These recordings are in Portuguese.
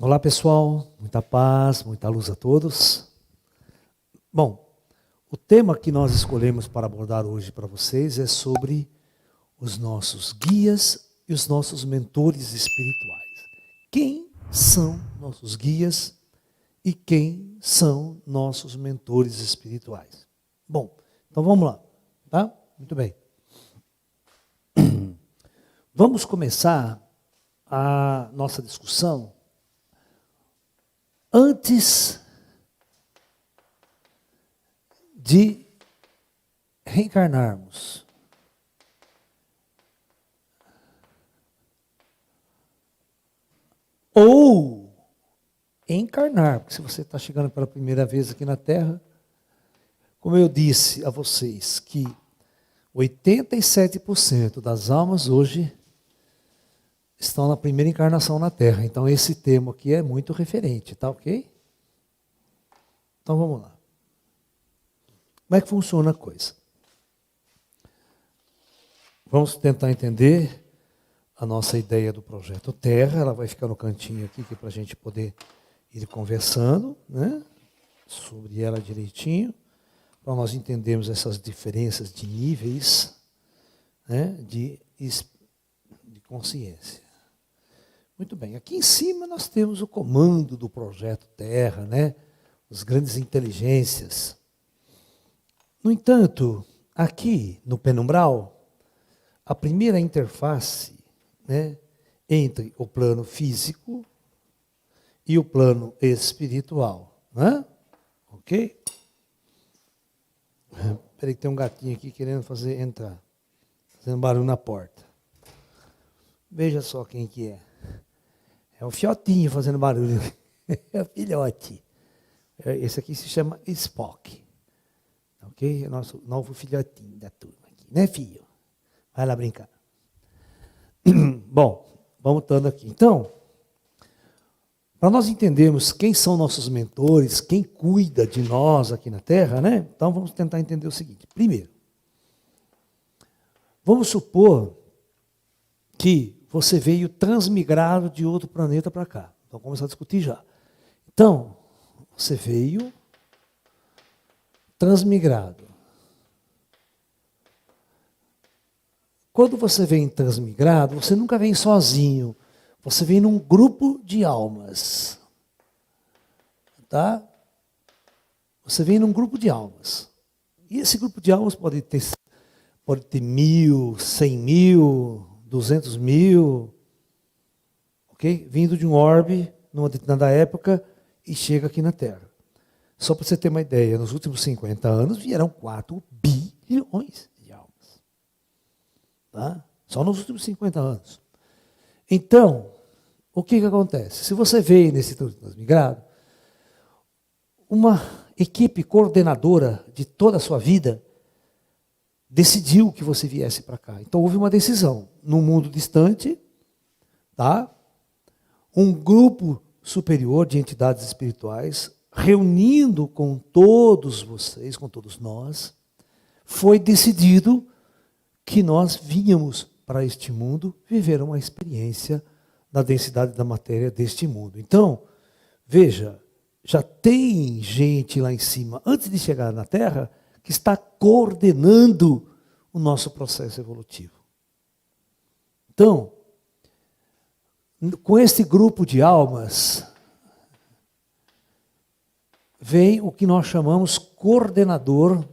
Olá pessoal, muita paz, muita luz a todos. Bom, o tema que nós escolhemos para abordar hoje para vocês é sobre os nossos guias e os nossos mentores espirituais. Quem são nossos guias e quem são nossos mentores espirituais? Bom, então vamos lá, tá? Muito bem. Vamos começar a nossa discussão antes de reencarnarmos. Ou encarnar, porque se você está chegando pela primeira vez aqui na Terra, como eu disse a vocês, que 87% das almas hoje estão na primeira encarnação na Terra. Então esse termo aqui é muito referente, tá ok? Então vamos lá. Como é que funciona a coisa? Vamos tentar entender a nossa ideia do projeto Terra. Ela vai ficar no cantinho aqui, que é para a gente poder ir conversando, né, sobre ela direitinho, para nós entendermos essas diferenças de níveis, né, de consciência. Muito bem, aqui em cima nós temos o comando do projeto Terra, né, as grandes inteligências. No entanto, aqui no penumbral, a primeira interface, né, entre o plano físico e o plano espiritual, né? Ok? Peraí que tem um gatinho aqui querendo entrar, fazendo barulho na porta. Veja só quem que é. É um fiotinho fazendo barulho. É o filhote. Esse aqui se chama Spock. Ok? É o nosso novo filhotinho da turma aqui. Né, filho? Vai lá brincar. Bom, vamos voltando aqui. Então, para nós entendermos quem são nossos mentores, quem cuida de nós aqui na Terra, né? Então vamos tentar entender o seguinte. Primeiro, vamos supor que você veio transmigrado de outro planeta para cá. Vamos começar a discutir já. Então, você veio transmigrado. Quando você vem transmigrado, você nunca vem sozinho. Você vem num grupo de almas. Tá? Você vem num grupo de almas. E esse grupo de almas pode ter 1.000, 100.000, 200.000, ok? Vindo de um orbe, numa determinada época, e chega aqui na Terra. Só para você ter uma ideia, nos últimos 50 anos vieram 4 bilhões de almas. Tá? Só nos últimos 50 anos. Então, o que acontece? Se você veio nesse transmigrado, uma equipe coordenadora de toda a sua vida decidiu que você viesse para cá. Então houve uma decisão. No mundo distante, tá? Um grupo superior de entidades espirituais, reunindo com todos vocês, com todos nós, foi decidido que nós vínhamos para este mundo viver uma experiência da densidade da matéria deste mundo. Então, veja, já tem gente lá em cima, antes de chegar na Terra, que está coordenando o nosso processo evolutivo. Então, com esse grupo de almas, vem o que nós chamamos coordenadores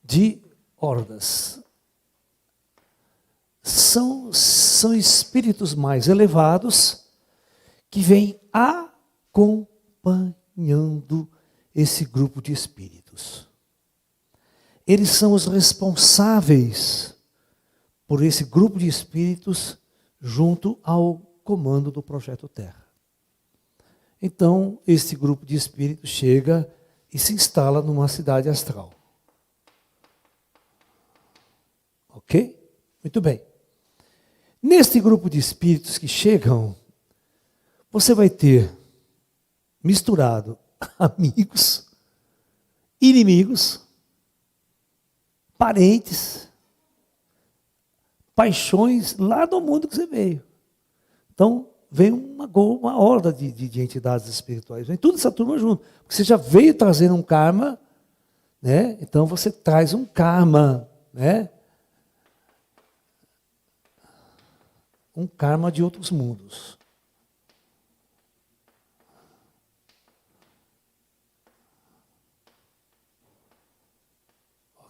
de hordas. São espíritos mais elevados que vêm acompanhando esse grupo de espíritos. Eles são os responsáveis por esse grupo de espíritos junto ao comando do Projeto Terra. Então, esse grupo de espíritos chega e se instala numa cidade astral. Ok? Muito bem. Neste grupo de espíritos que chegam, você vai ter misturado amigos, inimigos, parentes, paixões lá do mundo que você veio. Então, vem uma horda de entidades espirituais. Vem toda essa turma junto. Porque você já veio trazendo um karma, né? Então você traz um karma, né? Um karma de outros mundos.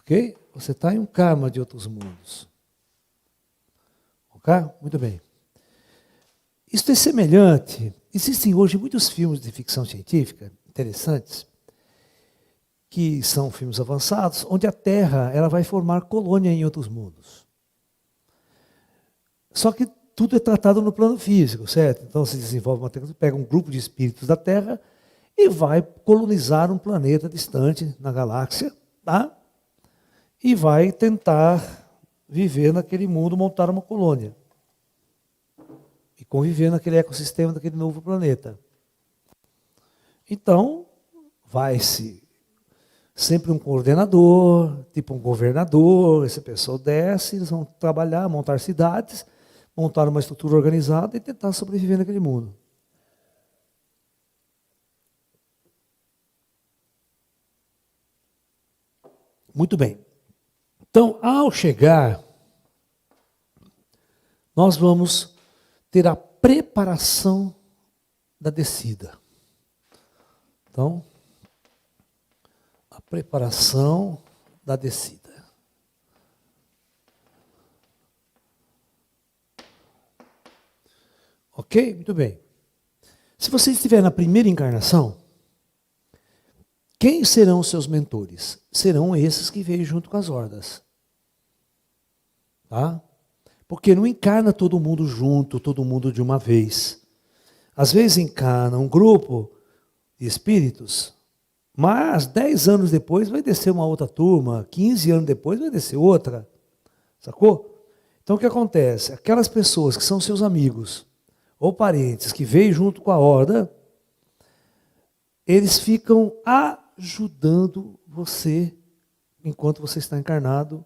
Ok? Você está em um karma de outros mundos. Ok? Muito bem. Isso é semelhante. Existem hoje muitos filmes de ficção científica interessantes, que são filmes avançados, onde a Terra ela vai formar colônia em outros mundos. Só que tudo é tratado no plano físico, certo? Então se desenvolve uma tecnologia, pega um grupo de espíritos da Terra e vai colonizar um planeta distante na galáxia, tá? E vai tentar viver naquele mundo, montar uma colônia. E conviver naquele ecossistema daquele novo planeta. Então, vai-se sempre um coordenador, tipo um governador, essa pessoa desce, eles vão trabalhar, montar cidades, montar uma estrutura organizada e tentar sobreviver naquele mundo. Muito bem. Então, ao chegar, nós vamos ter a preparação da descida. Então, a preparação da descida. Ok? Muito bem. Se você estiver na primeira encarnação, quem serão os seus mentores? Serão esses que veio junto com as hordas. Tá? Porque não encarna todo mundo junto, todo mundo de uma vez. Às vezes encarna um grupo de espíritos, mas 10 anos depois vai descer uma outra turma, 15 anos depois vai descer outra. Sacou? Então o que acontece? Aquelas pessoas que são seus amigos ou parentes que veio junto com a horda, eles ficam ajudando você enquanto você está encarnado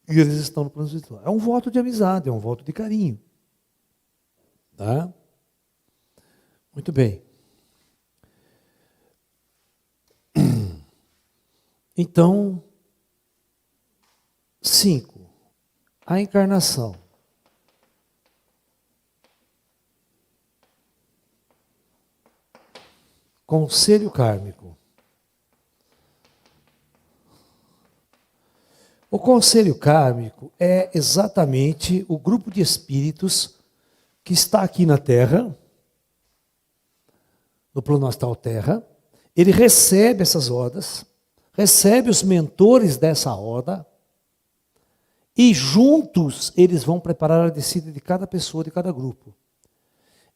e eles estão no plano espiritual. É um voto de amizade, é um voto de carinho. Tá? Muito bem. Então, 5. A encarnação. Conselho kármico. O conselho kármico é exatamente o grupo de espíritos que está aqui na Terra, no plano astral Terra. Ele recebe essas hordas, recebe os mentores dessa horda, e juntos eles vão preparar a descida de cada pessoa, de cada grupo.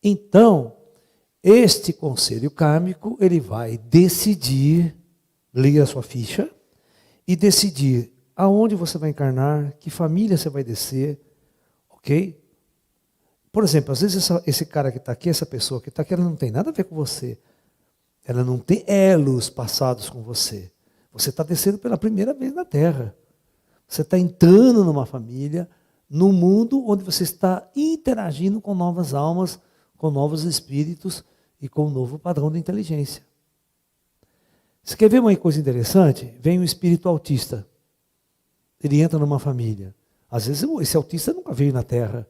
Então, este conselho kármico, ele vai decidir, ler a sua ficha, e decidir aonde você vai encarnar, que família você vai descer, ok? Por exemplo, às vezes esse cara que está aqui, essa pessoa que está aqui, ela não tem nada a ver com você. Ela não tem elos passados com você. Você está descendo pela primeira vez na Terra. Você está entrando numa família, num mundo onde você está interagindo com novas almas, com novos espíritos e com um novo padrão de inteligência. Você quer ver uma coisa interessante? Vem um espírito autista. Ele entra numa família. Às vezes esse autista nunca veio na Terra.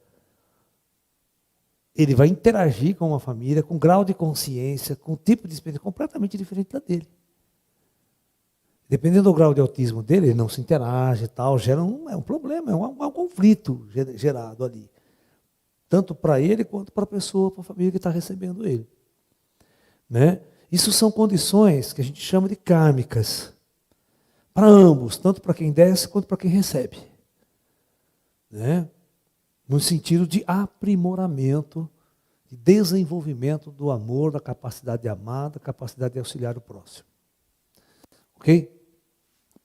Ele vai interagir com uma família, com um grau de consciência, com um tipo de experiência completamente diferente da dele. Dependendo do grau de autismo dele, ele não se interage e tal, gera um problema, é um conflito gerado ali. Tanto para ele quanto para a pessoa, para a família que está recebendo ele. Né? Isso são condições que a gente chama de kármicas. Para ambos, tanto para quem desce quanto para quem recebe. Né? No sentido de aprimoramento, de desenvolvimento do amor, da capacidade de amar, da capacidade de auxiliar o próximo. Ok?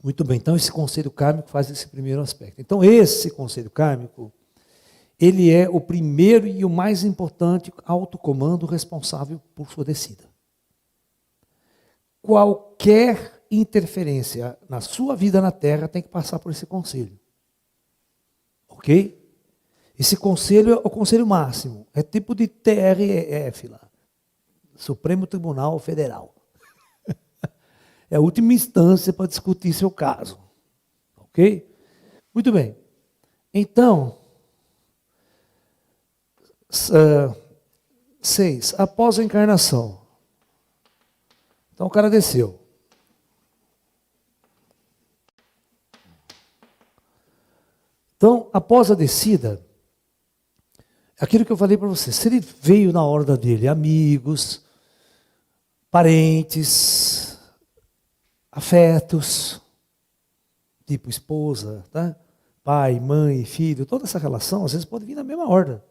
Muito bem, então esse conselho kármico faz esse primeiro aspecto. Então esse conselho kármico, ele é o primeiro e o mais importante autocomando responsável por sua descida. Qualquer interferência na sua vida na Terra tem que passar por esse conselho. Ok? Esse conselho é o conselho máximo. É tipo de TRF lá. Supremo Tribunal Federal. É a última instância para discutir seu caso. Ok? Muito bem. Então, 6. Após a encarnação. Então o cara desceu. Então, após a descida, aquilo que eu falei para você, se ele veio na horda dele, amigos, parentes, afetos, tipo esposa, tá? Pai, mãe, filho, toda essa relação, às vezes pode vir na mesma horda.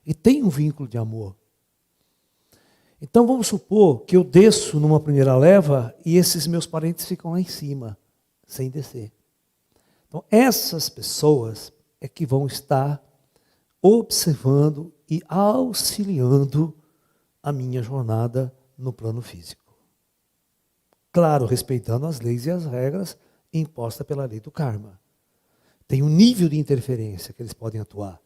E tem um vínculo de amor. Então vamos supor que eu desço numa primeira leva e esses meus parentes ficam lá em cima, sem descer. Então essas pessoas é que vão estar observando e auxiliando a minha jornada no plano físico. Claro, respeitando as leis e as regras impostas pela lei do karma. Tem um nível de interferência que eles podem atuar.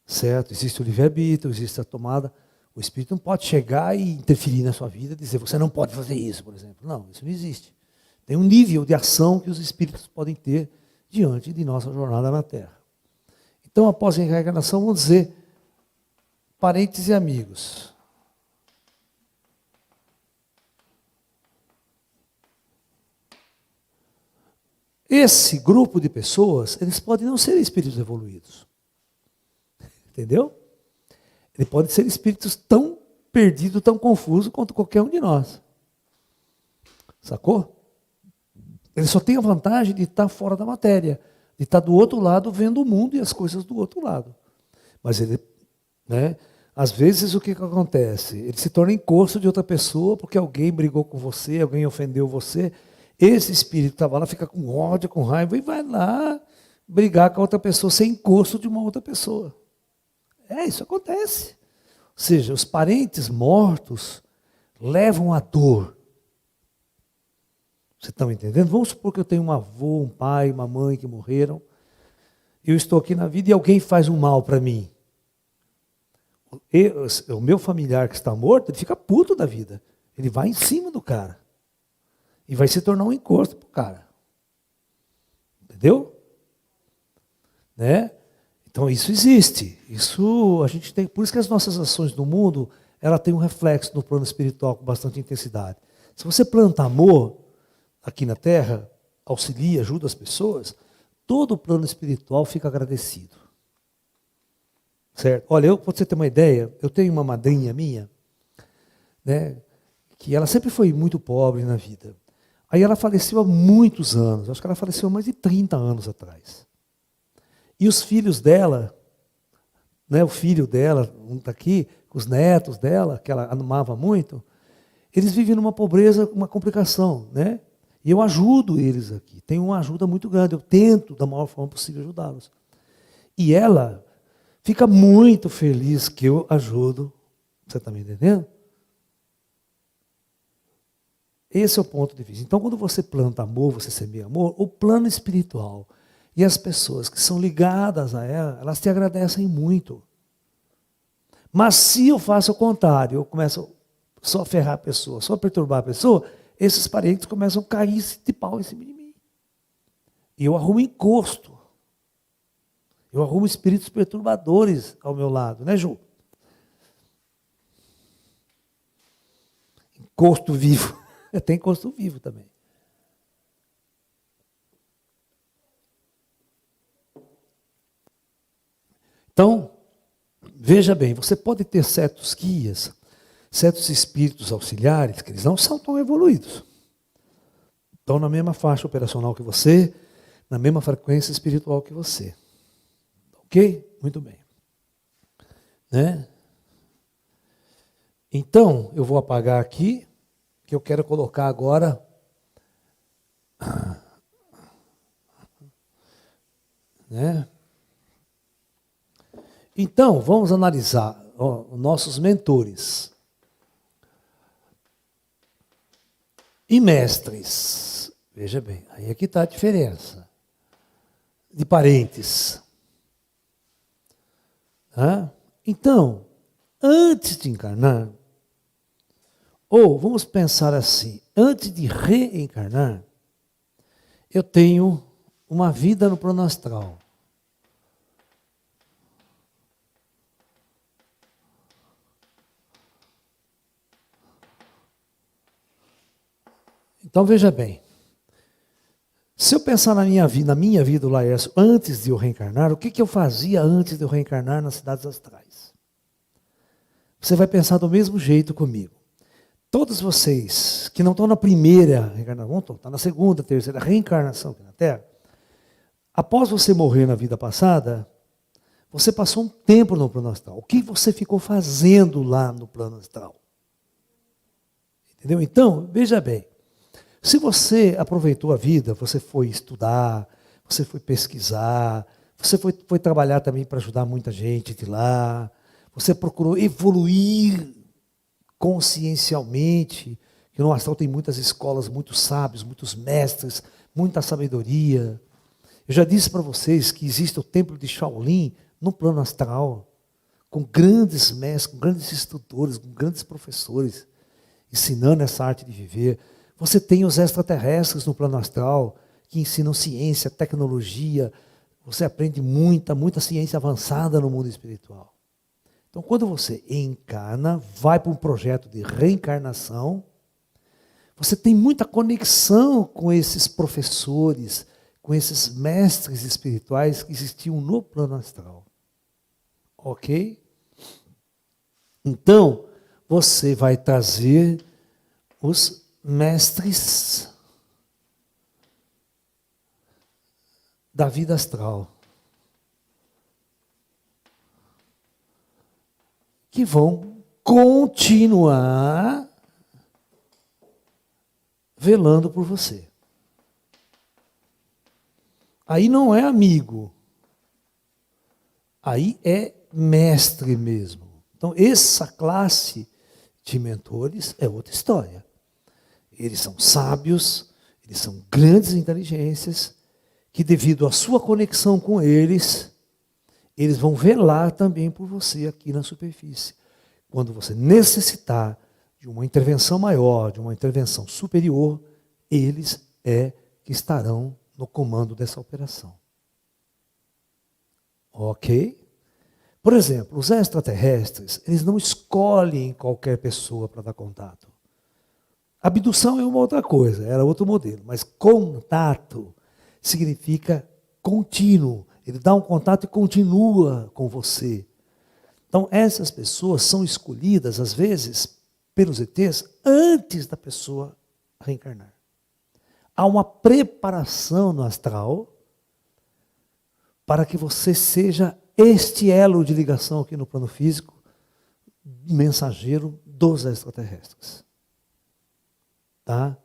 Certo? Existe o livre-arbítrio, existe a tomada. O espírito não pode chegar e interferir na sua vida e dizer, você não pode fazer isso, por exemplo. Não, isso não existe. Tem um nível de ação que os espíritos podem ter diante de nossa jornada na Terra. Então, após a reencarnação, vamos dizer, parentes e amigos. Esse grupo de pessoas, eles podem não ser espíritos evoluídos. Entendeu? Ele pode ser espíritos tão perdidos, tão confusos quanto qualquer um de nós. Sacou? Ele só tem a vantagem de estar fora da matéria, de estar do outro lado vendo o mundo e as coisas do outro lado. Mas ele, às vezes o que acontece? Ele se torna encosto de outra pessoa porque alguém brigou com você, alguém ofendeu você. Esse espírito que estava lá fica com ódio, com raiva e vai lá brigar com a outra pessoa, ser encosto de uma outra pessoa. Isso acontece. Ou seja, os parentes mortos levam a dor. Vocês estão entendendo? Vamos supor que eu tenho um avô, um pai, uma mãe que morreram. Eu estou aqui na vida e alguém faz um mal para mim. O meu familiar que está morto, ele fica puto da vida. Ele vai em cima do cara. E vai se tornar um encosto para o cara. Entendeu? Né? Então isso existe. Isso a gente tem. Por isso que as nossas ações no mundo, ela tem um reflexo no plano espiritual com bastante intensidade. Se você planta amor aqui na Terra, auxilia, ajuda as pessoas, todo o plano espiritual fica agradecido. Certo? Olha, para você ter uma ideia, eu tenho uma madrinha minha, que ela sempre foi muito pobre na vida. Aí ela faleceu há muitos anos, acho que ela faleceu há mais de 30 anos atrás. E os filhos dela, o filho dela, um está aqui, os netos dela, que ela amava muito, eles vivem numa pobreza, uma complicação, E eu ajudo eles aqui, tenho uma ajuda muito grande, eu tento da maior forma possível ajudá-los. E ela fica muito feliz que eu ajudo, você está me entendendo? Esse é o ponto de vista. Então, quando você planta amor, você semeia amor, o plano espiritual e as pessoas que são ligadas a ela, elas te agradecem muito. Mas se eu faço o contrário, eu começo só a ferrar a pessoa, só a perturbar a pessoa, esses parentes começam a cair de pau em cima de mim. E eu arrumo encosto. Eu arrumo espíritos perturbadores ao meu lado, né, Ju? Encosto vivo. Tem encosto vivo também. Então, veja bem, você pode ter certos guias, certos espíritos auxiliares, que eles não são tão evoluídos. Estão na mesma faixa operacional que você, na mesma frequência espiritual que você. Ok? Muito bem. Então, eu vou apagar aqui, que eu quero colocar agora Então, vamos analisar nossos mentores e mestres. Veja bem, aí é que está a diferença de parentes. Então, antes de encarnar, ou vamos pensar assim, antes de reencarnar, eu tenho uma vida no plano astral. Então veja bem, se eu pensar na minha vida, Laércio, antes de eu reencarnar, o que eu fazia antes de eu reencarnar nas cidades astrais? Você vai pensar do mesmo jeito comigo. Todos vocês que não estão na primeira reencarnação, estão na segunda, terceira reencarnação aqui na Terra, após você morrer na vida passada, você passou um tempo no plano astral. O que você ficou fazendo lá no plano astral? Entendeu? Então, veja bem. Se você aproveitou a vida, você foi estudar, você foi pesquisar, você foi trabalhar também para ajudar muita gente de lá, você procurou evoluir consciencialmente, que no astral tem muitas escolas, muitos sábios, muitos mestres, muita sabedoria. Eu já disse para vocês que existe o templo de Shaolin no plano astral, com grandes mestres, com grandes instrutores, com grandes professores, ensinando essa arte de viver. Você tem os extraterrestres no plano astral, que ensinam ciência, tecnologia. Você aprende muita ciência avançada no mundo espiritual. Então, quando você encarna, vai para um projeto de reencarnação, você tem muita conexão com esses professores, com esses mestres espirituais que existiam no plano astral. Ok? Então, você vai trazer os mestres da vida astral, que vão continuar velando por você. Aí não é amigo, aí é mestre mesmo. Então, essa classe de mentores é outra história. Eles são sábios, eles são grandes inteligências, que devido à sua conexão com eles, eles vão velar também por você aqui na superfície. Quando você necessitar de uma intervenção maior, de uma intervenção superior, eles que estarão no comando dessa operação. Ok? Por exemplo, os extraterrestres, eles não escolhem qualquer pessoa para dar contato. Abdução é uma outra coisa, era outro modelo, mas contato significa contínuo. Ele dá um contato e continua com você. Então, essas pessoas são escolhidas, às vezes, pelos ETs, antes da pessoa reencarnar. Há uma preparação no astral para que você seja este elo de ligação aqui no plano físico, mensageiro dos extraterrestres. Tá?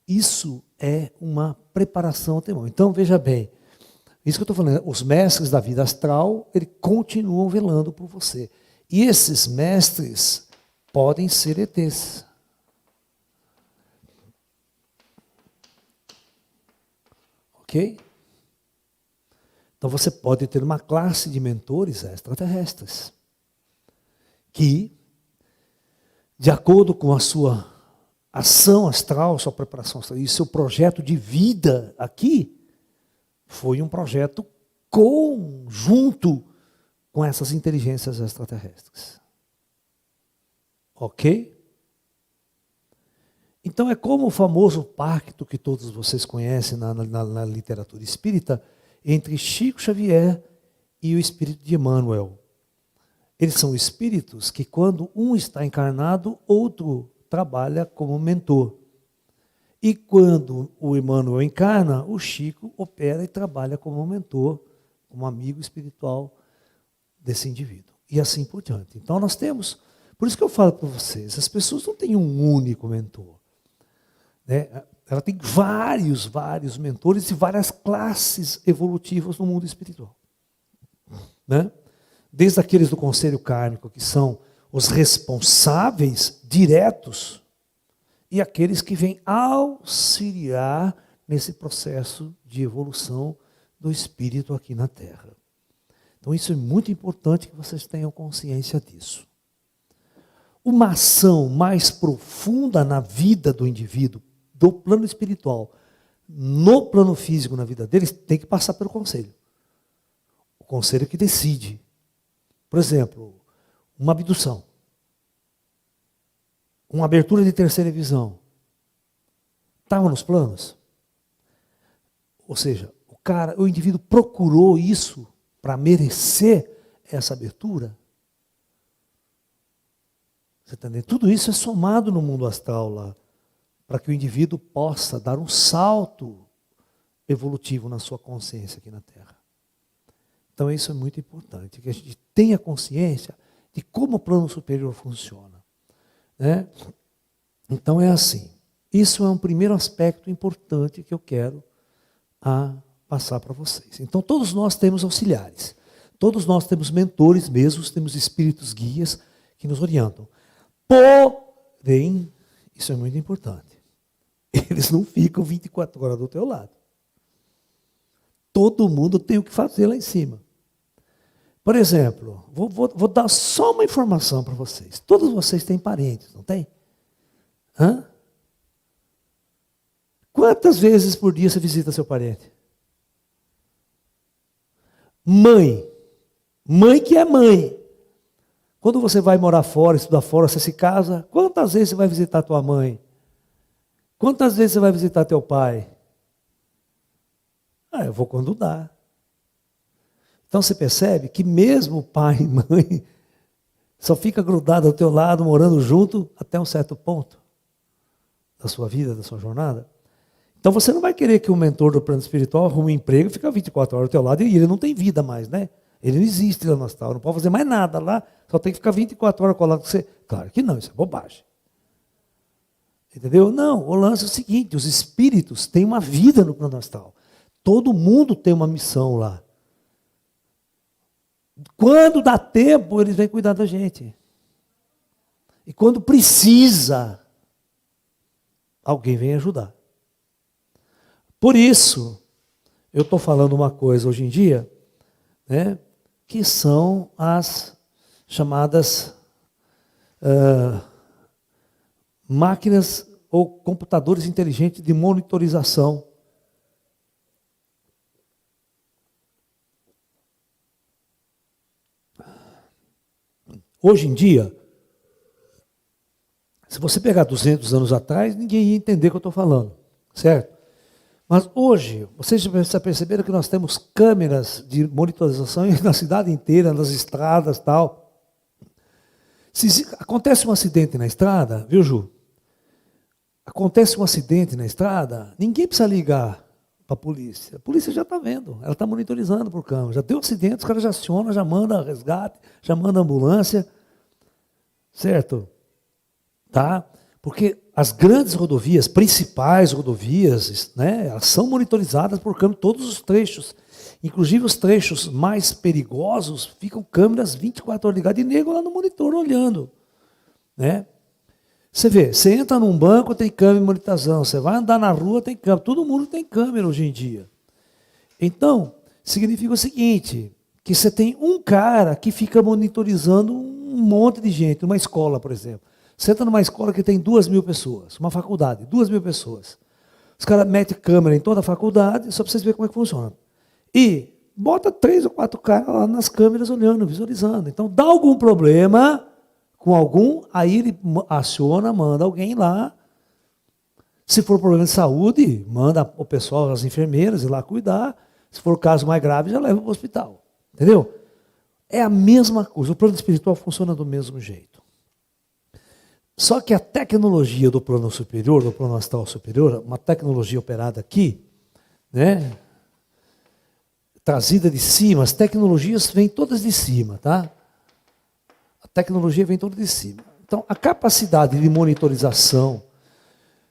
Isso é uma preparação antemão. Então, veja bem, isso que eu estou falando, os mestres da vida astral, eles continuam velando por você. E esses mestres podem ser ETs. Ok? Então você pode ter uma classe de mentores extraterrestres que, de acordo com a sua ação astral, sua preparação astral e seu projeto de vida aqui, foi um projeto conjunto com essas inteligências extraterrestres. Ok? Então é como o famoso pacto que todos vocês conhecem na literatura espírita, entre Chico Xavier e o espírito de Emmanuel. Eles são espíritos que, quando um está encarnado, outro trabalha como mentor. E quando o Emmanuel encarna, o Chico opera e trabalha como mentor, como amigo espiritual desse indivíduo. E assim por diante. Então nós temos, por isso que eu falo para vocês, as pessoas não têm um único mentor. Né? Ela tem vários mentores e várias classes evolutivas no mundo espiritual. Né? Desde aqueles do conselho kármico, que são os responsáveis diretos, e aqueles que vêm auxiliar nesse processo de evolução do espírito aqui na Terra. Então isso é muito importante que vocês tenham consciência disso. Uma ação mais profunda na vida do indivíduo, do plano espiritual, no plano físico, na vida deles, tem que passar pelo conselho. O conselho que decide. Por exemplo, uma abdução. Uma abertura de terceira visão. Estava nos planos? Ou seja, o indivíduo procurou isso para merecer essa abertura? Você está entendendo? Tudo isso é somado no mundo astral lá, para que o indivíduo possa dar um salto evolutivo na sua consciência aqui na Terra. Então isso é muito importante, que a gente tenha consciência de como o plano superior funciona. Né? Então é assim. Isso é um primeiro aspecto importante que eu quero passar para vocês. Então todos nós temos auxiliares. Todos nós temos mentores mesmos, temos espíritos guias que nos orientam. Porém, isso é muito importante. Eles não ficam 24 horas do teu lado. Todo mundo tem o que fazer lá em cima. Por exemplo, vou dar só uma informação para vocês. Todos vocês têm parentes, não tem? Hã? Quantas vezes por dia você visita seu parente? Mãe. Mãe que é mãe. Quando você vai morar fora, estudar fora, você se casa, quantas vezes você vai visitar tua mãe? Quantas vezes você vai visitar teu pai? Eu vou quando dá. Então você percebe que mesmo pai e mãe só fica grudado ao teu lado, morando junto, até um certo ponto da sua vida, da sua jornada. Então você não vai querer que o mentor do plano espiritual arrume um emprego e fique 24 horas ao teu lado e ele não tem vida mais, né? Ele não existe lá no astral, não pode fazer mais nada lá, só tem que ficar 24 horas colado com você. Claro que não, isso é bobagem. Entendeu? Não, o lance é o seguinte, os espíritos têm uma vida no plano astral. Todo mundo tem uma missão lá. Quando dá tempo, eles vêm cuidar da gente. E quando precisa, alguém vem ajudar. Por isso, eu estou falando uma coisa hoje em dia, né, que são as chamadas máquinas ou computadores inteligentes de monitorização. Hoje em dia, se você pegar 200 anos atrás, ninguém ia entender o que eu estou falando, certo? Mas hoje, vocês já perceberam que nós temos câmeras de monitorização na cidade inteira, nas estradas e tal. Se acontece um acidente na estrada, viu, Ju? Acontece um acidente na estrada, ninguém precisa ligar para a polícia já está vendo, ela está monitorizando por câmera. Já deu acidente, os caras já acionam, já mandam resgate, já mandam ambulância, certo? Tá? Porque as grandes rodovias, principais rodovias, né, elas são monitorizadas por câmeras, todos os trechos. Inclusive os trechos mais perigosos, ficam câmeras 24 horas ligadas e nego lá no monitor olhando. Né? Você vê, você entra num banco, tem câmera de monitorização. Você vai andar na rua, tem câmera. Todo mundo tem câmera hoje em dia. Então, significa o seguinte, que você tem um cara que fica monitorizando um monte de gente, uma escola, por exemplo. Você entra numa escola que tem 2.000 pessoas, uma faculdade, 2.000 pessoas. Os caras metem câmera em toda a faculdade, só para vocês verem como é que funciona. E bota 3 ou 4 caras lá nas câmeras olhando, visualizando. Então, dá algum problema com algum, aí ele aciona, manda alguém lá. Se for problema de saúde, manda o pessoal, as enfermeiras, ir lá cuidar. Se for caso mais grave, já leva para o hospital. Entendeu? É a mesma coisa. O plano espiritual funciona do mesmo jeito. Só que a tecnologia do plano superior, do plano astral superior, uma tecnologia operada aqui, né, trazida de cima, as tecnologias vêm todas de cima, tá? A tecnologia vem toda de cima. Então, a capacidade de monitorização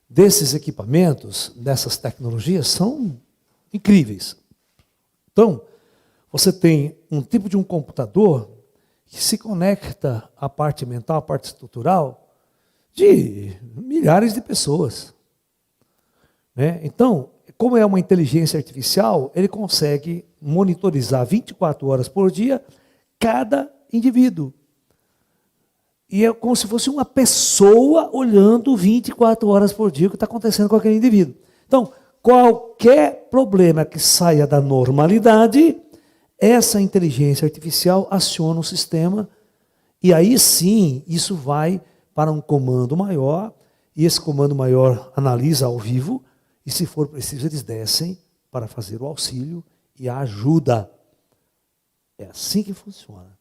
desses equipamentos, dessas tecnologias, são incríveis. Então, você tem um tipo de um computador que se conecta à parte mental, à parte estrutural, de milhares de pessoas. Né? Então, como é uma inteligência artificial, ele consegue monitorizar 24 horas por dia cada indivíduo. E é como se fosse uma pessoa olhando 24 horas por dia o que está acontecendo com aquele indivíduo. Então, qualquer problema que saia da normalidade, essa inteligência artificial aciona o sistema e aí sim, isso vai para um comando maior, e esse comando maior analisa ao vivo, e se for preciso, eles descem para fazer o auxílio e a ajuda. É assim que funciona.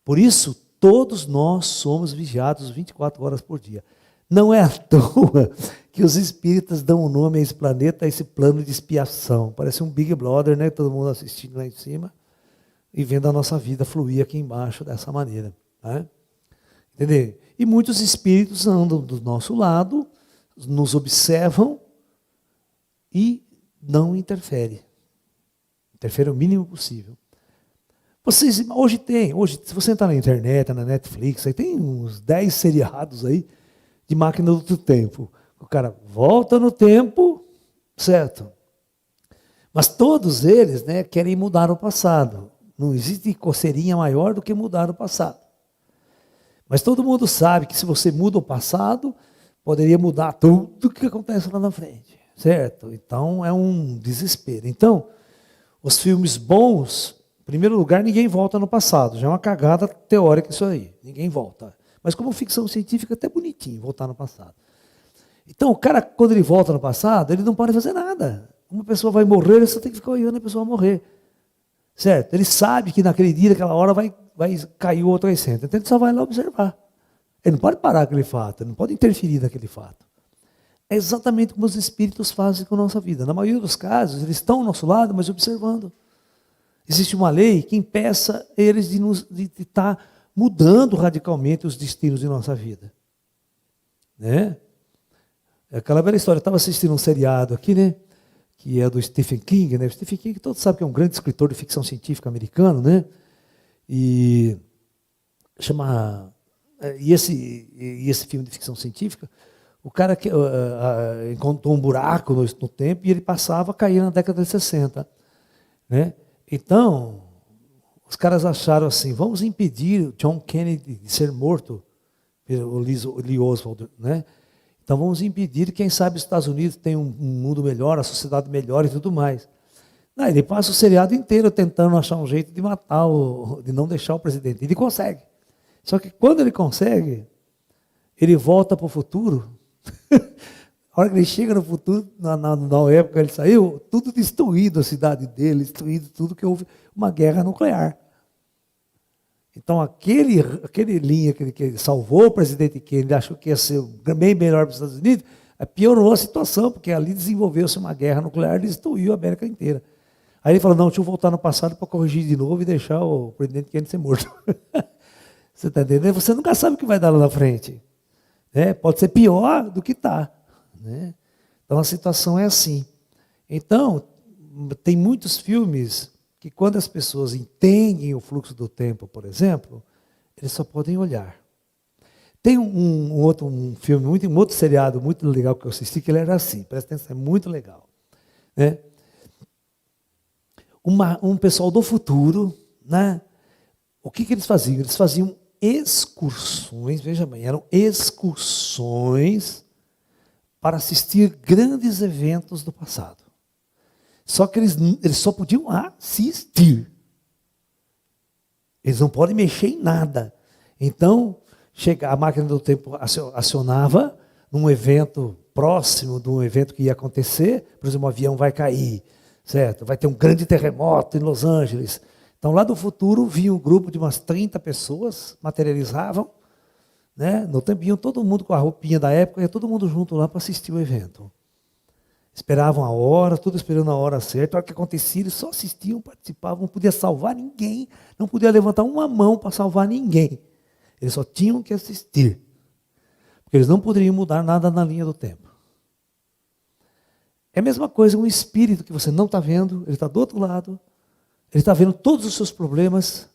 Por isso, todos nós somos vigiados 24 horas por dia. Não é à toa que os espíritas dão o nome a esse planeta, a esse plano de expiação. Parece um Big Brother, né? Todo mundo assistindo lá em cima e vendo a nossa vida fluir aqui embaixo dessa maneira. Né? Entendeu? E muitos espíritos andam do nosso lado, nos observam e não interferem. Interferem o mínimo possível. Vocês, hoje, se você entrar na internet, na Netflix, aí tem uns 10 seriados aí de máquina do tempo. O cara volta no tempo, certo? Mas todos eles, né, querem mudar o passado. Não existe coceirinha maior do que mudar o passado. Mas todo mundo sabe que se você muda o passado, poderia mudar tudo o que acontece lá na frente, certo? Então é um desespero. Então, os filmes bons, em primeiro lugar, ninguém volta no passado. Já é uma cagada teórica isso aí. Ninguém volta. Mas como ficção científica, é até bonitinho voltar no passado. Então, o cara, quando ele volta no passado, ele não pode fazer nada. Uma pessoa vai morrer, ele só tem que ficar olhando a pessoa morrer. Certo? Ele sabe que naquele dia, naquela hora, vai cair o outro essêncio. Então, ele só vai lá observar. Ele não pode parar aquele fato, ele não pode interferir naquele fato. É exatamente como os espíritos fazem com a nossa vida. Na maioria dos casos, eles estão ao nosso lado, mas observando. Existe uma lei que impeça eles de estar mudando radicalmente os destinos de nossa vida. Né? É aquela velha história. Eu estava assistindo um seriado aqui, né? Que é do Stephen King. Né? O Stephen King, todos sabem que é um grande escritor de ficção científica americano, né? E esse filme de ficção científica, o cara encontrou um buraco no tempo e ele passava a cair na década de 60. Né? Então, os caras acharam assim, vamos impedir John Kennedy de ser morto pelo Lee Oswald. Né? Então vamos impedir, quem sabe os Estados Unidos tenham um mundo melhor, a sociedade melhor e tudo mais. Não, ele passa o seriado inteiro tentando achar um jeito de matar, de não deixar o presidente. Ele consegue. Só que quando ele consegue, ele volta para o futuro. A hora que ele chega no futuro, na época que ele saiu, tudo destruído, a cidade dele, destruído tudo, que houve uma guerra nuclear. Então aquele linha que salvou o presidente Kennedy, achou que ia ser bem melhor para os Estados Unidos, piorou a situação, porque ali desenvolveu-se uma guerra nuclear e destruiu a América inteira. Aí ele falou, não, deixa eu voltar no passado para corrigir de novo e deixar o presidente Kennedy ser morto. Você está entendendo? Você nunca sabe o que vai dar lá na frente. Né? Pode ser pior do que está. Né? Então a situação é assim. Então, tem muitos filmes que quando as pessoas entendem o fluxo do tempo, por exemplo, eles só podem olhar. Tem um outro filme, um outro seriado muito legal que eu assisti, que ele era assim, presta atenção, é muito legal. Né? Um pessoal do futuro, né? O que eles faziam? Eles faziam excursões, veja bem, eram excursões para assistir grandes eventos do passado. Só que eles só podiam assistir. Eles não podem mexer em nada. Então, a máquina do tempo acionava num evento próximo de um evento que ia acontecer, por exemplo, um avião vai cair, certo? Vai ter um grande terremoto em Los Angeles. Então, lá do futuro, vinha um grupo de umas 30 pessoas, materializavam, né? No tempo, iam todo mundo com a roupinha da época, ia todo mundo junto lá para assistir o evento. Esperavam a hora, tudo esperando a hora certa. A hora que acontecia, eles só assistiam, participavam, não podia salvar ninguém, não podia levantar uma mão para salvar ninguém. Eles só tinham que assistir. Porque eles não poderiam mudar nada na linha do tempo. É a mesma coisa um espírito que você não está vendo, ele está do outro lado, ele está vendo todos os seus problemas,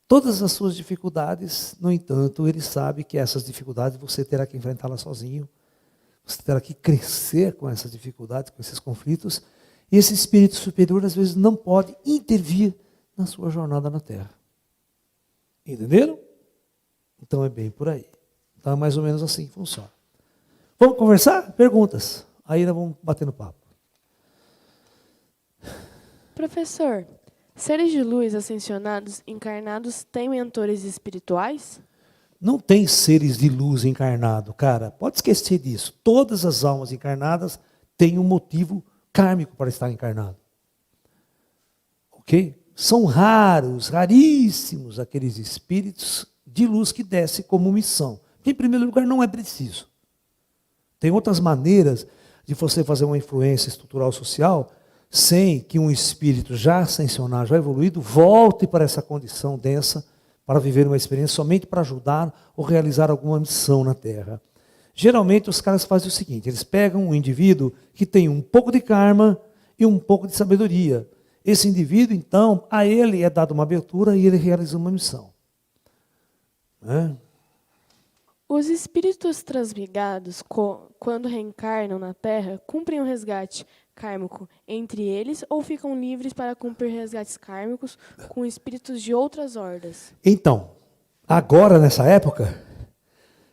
todas as suas dificuldades, no entanto, ele sabe que essas dificuldades você terá que enfrentá-las sozinho. Você terá que crescer com essas dificuldades, com esses conflitos. E esse espírito superior, às vezes, não pode intervir na sua jornada na Terra. Entenderam? Então é bem por aí. Então é mais ou menos assim que funciona. Vamos conversar? Perguntas. Aí nós vamos batendo papo. Professor, seres de luz ascensionados encarnados têm mentores espirituais? Não tem seres de luz encarnado, cara. Pode esquecer disso. Todas as almas encarnadas têm um motivo kármico para estar encarnado. Ok? São raros, raríssimos aqueles espíritos de luz que descem como missão. Em primeiro lugar, não é preciso. Tem outras maneiras de você fazer uma influência estrutural social sem que um espírito já ascensionado, já evoluído, volte para essa condição densa para viver uma experiência somente para ajudar ou realizar alguma missão na Terra. Geralmente os caras fazem o seguinte, eles pegam um indivíduo que tem um pouco de karma e um pouco de sabedoria. Esse indivíduo, então, a ele é dada uma abertura e ele realiza uma missão. Os espíritos transmigrados, quando reencarnam na Terra, cumprem um resgate kármico entre eles ou ficam livres para cumprir resgates kármicos com espíritos de outras hordas? Então, agora nessa época,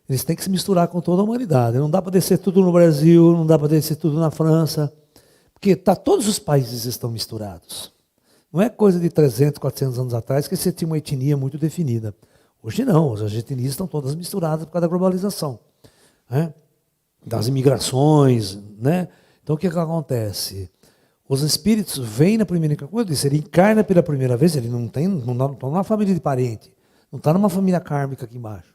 eles têm que se misturar com toda a humanidade. Não dá para descer tudo no Brasil, não dá para descer tudo na França, porque todos os países estão misturados. Não é coisa de 300, 400 anos atrás que você tinha uma etnia muito definida. Hoje não, as etnias estão todas misturadas por causa da globalização, das imigrações, né? Então o que acontece? Os espíritos vêm na primeira, como eu disse, ele encarna pela primeira vez, ele não está numa família de parente, não está numa família kármica aqui embaixo.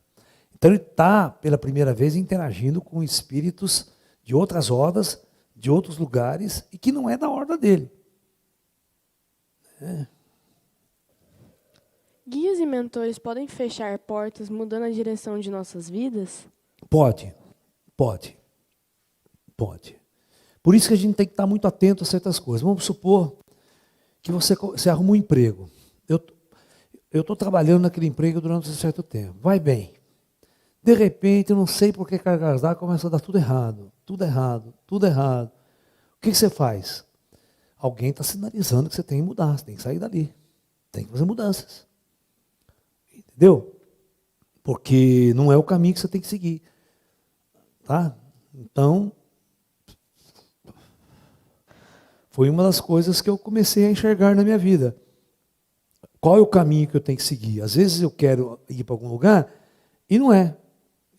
Então ele está pela primeira vez interagindo com espíritos de outras hordas, de outros lugares, e que não é da horda dele. Guias e mentores podem fechar portas mudando a direção de nossas vidas? Pode. Por isso que a gente tem que estar muito atento a certas coisas. Vamos supor que você arruma um emprego. Eu estou trabalhando naquele emprego durante um certo tempo. Vai bem. De repente, eu não sei por que cargas d'água começa a dar tudo errado. O que você faz? Alguém está sinalizando que você tem que mudar, você tem que sair dali. Tem que fazer mudanças. Entendeu? Porque não é o caminho que você tem que seguir. Tá? Então, foi uma das coisas que eu comecei a enxergar na minha vida. Qual é o caminho que eu tenho que seguir? Às vezes eu quero ir para algum lugar e não é.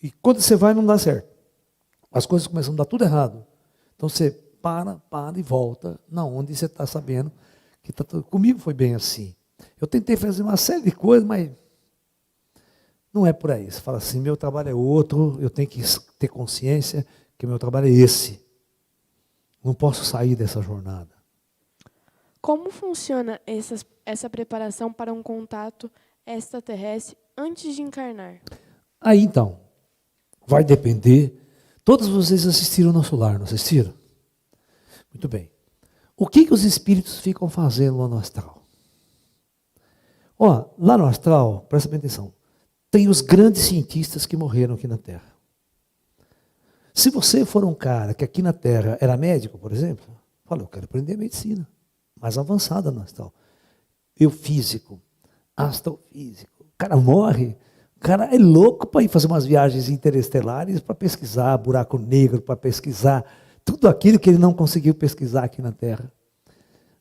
E quando você vai, não dá certo. As coisas começam a dar tudo errado. Então você para e volta na onde você está sabendo que tá tudo. Comigo foi bem assim. Eu tentei fazer uma série de coisas, mas não é por aí. Você fala assim, meu trabalho é outro, eu tenho que ter consciência que meu trabalho é esse. Não posso sair dessa jornada. Como funciona essa preparação para um contato extraterrestre antes de encarnar? Aí então, vai depender. Todos vocês assistiram o Nosso Lar, não assistiram? Muito bem. O que os espíritos ficam fazendo lá no astral? Lá no astral, presta bem atenção, tem os grandes cientistas que morreram aqui na Terra. Se você for um cara que aqui na Terra era médico, por exemplo, fala, eu quero aprender medicina, mais avançada no astral. Eu físico, astrofísico, o cara morre, o cara é louco para ir fazer umas viagens interestelares para pesquisar buraco negro, para pesquisar tudo aquilo que ele não conseguiu pesquisar aqui na Terra.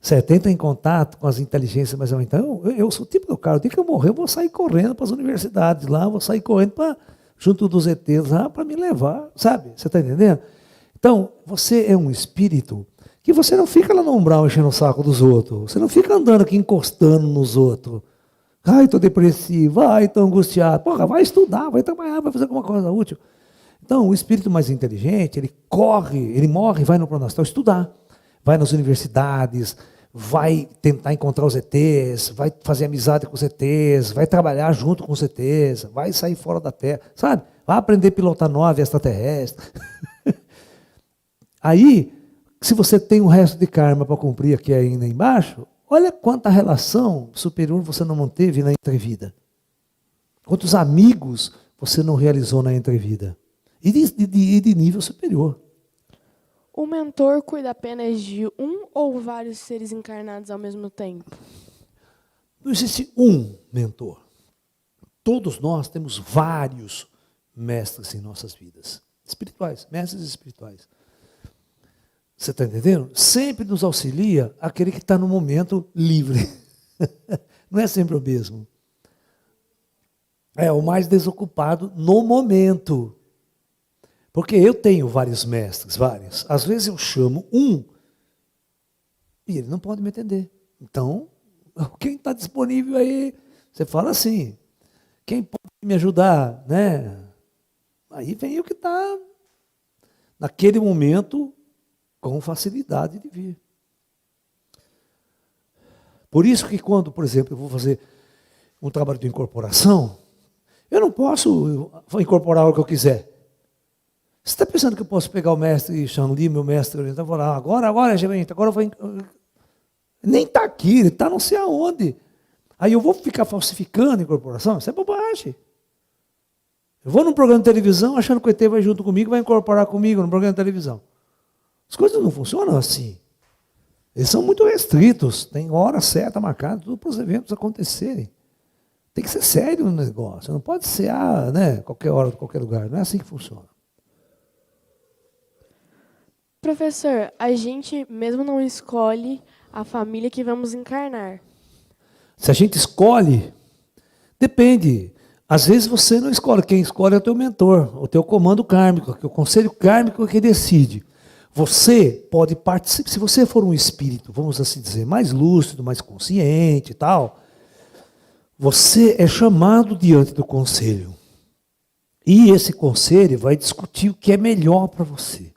Certo? Entra em contato com as inteligências, mas então eu sou o tipo do cara, o dia que eu morrer, eu vou sair correndo para as universidades lá, vou sair correndo junto dos ETs lá para me levar, sabe? Você está entendendo? Então, você é um espírito que você não fica lá no umbral enchendo o saco dos outros, você não fica andando aqui encostando nos outros. Ai, estou depressivo, ai, estou angustiado. Porra, vai estudar, vai trabalhar, vai fazer alguma coisa útil. Então, o espírito mais inteligente, ele morre, vai no plano astral estudar. Vai nas universidades, vai tentar encontrar os ETs, vai fazer amizade com os ETs, vai trabalhar junto com os ETs, vai sair fora da Terra, sabe? Vai aprender a pilotar nave extraterrestre. Aí, se você tem um resto de karma para cumprir aqui ainda embaixo, olha quanta relação superior você não manteve na entrevida. Quantos amigos você não realizou na entrevida. E de nível superior. O mentor cuida apenas de um ou vários seres encarnados ao mesmo tempo? Não existe um mentor. Todos nós temos vários mestres em nossas vidas. Espirituais, mestres espirituais. Você está entendendo? Sempre nos auxilia aquele que está no momento livre. Não é sempre o mesmo. É o mais desocupado no momento. Porque eu tenho vários mestres, vários. Às vezes eu chamo um e ele não pode me atender. Então, quem está disponível aí, você fala assim, quem pode me ajudar, né? Aí vem o que está naquele momento com facilidade de vir. Por isso que quando, por exemplo, eu vou fazer um trabalho de incorporação, eu não posso incorporar o que eu quiser. Você está pensando que eu posso pegar o mestre Xangli, meu mestre oriental, e falar, agora, gente, agora eu vou... Nem está aqui, ele está não sei aonde. Aí eu vou ficar falsificando a incorporação? Isso é bobagem. Eu vou num programa de televisão achando que o ET vai junto comigo, vai incorporar comigo no programa de televisão. As coisas não funcionam assim. Eles são muito restritos, tem hora certa marcada, tudo para os eventos acontecerem. Tem que ser sério no negócio, não pode ser qualquer hora, qualquer lugar, não é assim que funciona. Professor, a gente mesmo não escolhe a família que vamos encarnar. Se a gente escolhe, depende. Às vezes você não escolhe, quem escolhe é o teu mentor, o teu comando kármico, que é o conselho kármico que decide. Você pode participar, se você for um espírito, vamos assim dizer, mais lúcido, mais consciente e tal, você é chamado diante do conselho. E esse conselho vai discutir o que é melhor para você.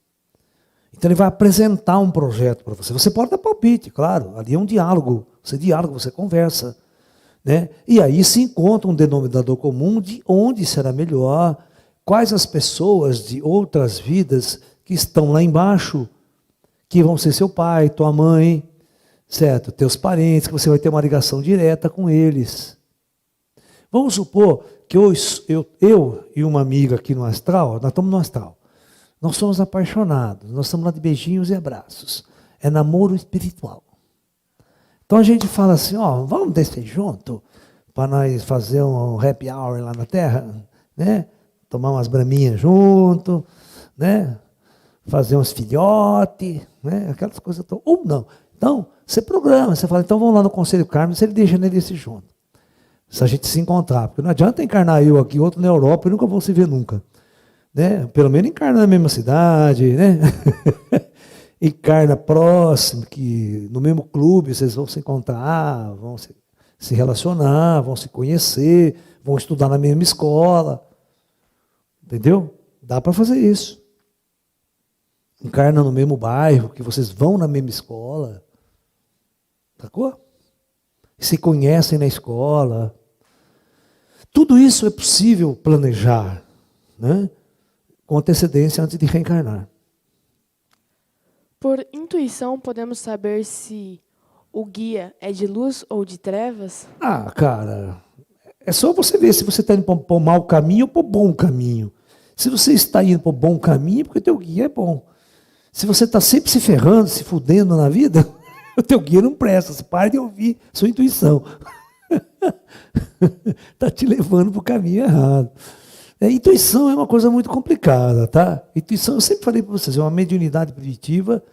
Então ele vai apresentar um projeto para você. Você pode dar palpite, claro, ali é um diálogo. Você dialoga, você conversa. Né? E aí se encontra um denominador comum de onde será melhor, quais as pessoas de outras vidas que estão lá embaixo, que vão ser seu pai, tua mãe, certo? Teus parentes, que você vai ter uma ligação direta com eles. Vamos supor que eu e uma amiga aqui no astral, nós estamos no astral. Nós somos apaixonados, nós estamos lá de beijinhos e abraços. É namoro espiritual. Então a gente fala assim, vamos descer junto para nós fazer um happy hour lá na Terra, né? Tomar umas braminhas junto, né? Fazer uns filhotes, né? Aquelas coisas todas. Ou não. Então, você programa, você fala, então vamos lá no Conselho Kármico, você deixa ele descer junto. Se a gente se encontrar, porque não adianta encarnar eu aqui, outro na Europa, e nunca vão se ver nunca. Né? Pelo menos encarna na mesma cidade, né? Encarna próximo, que no mesmo clube vocês vão se encontrar, vão se relacionar, vão se conhecer, vão estudar na mesma escola. Entendeu? Dá para fazer isso. Encarna no mesmo bairro, que vocês vão na mesma escola. Sacou? Se conhecem na escola. Tudo isso é possível planejar, né? Com antecedência antes de reencarnar. Por intuição, podemos saber se o guia é de luz ou de trevas? Cara, é só você ver se você está indo para o mau caminho ou para o bom caminho. Se você está indo para o bom caminho, é porque o teu guia é bom. Se você está sempre se ferrando, se fudendo na vida, o teu guia não presta. Você para de ouvir sua intuição. Está te levando para o caminho errado. Intuição é uma coisa muito complicada, tá? Intuição, eu sempre falei para vocês, é uma mediunidade primitiva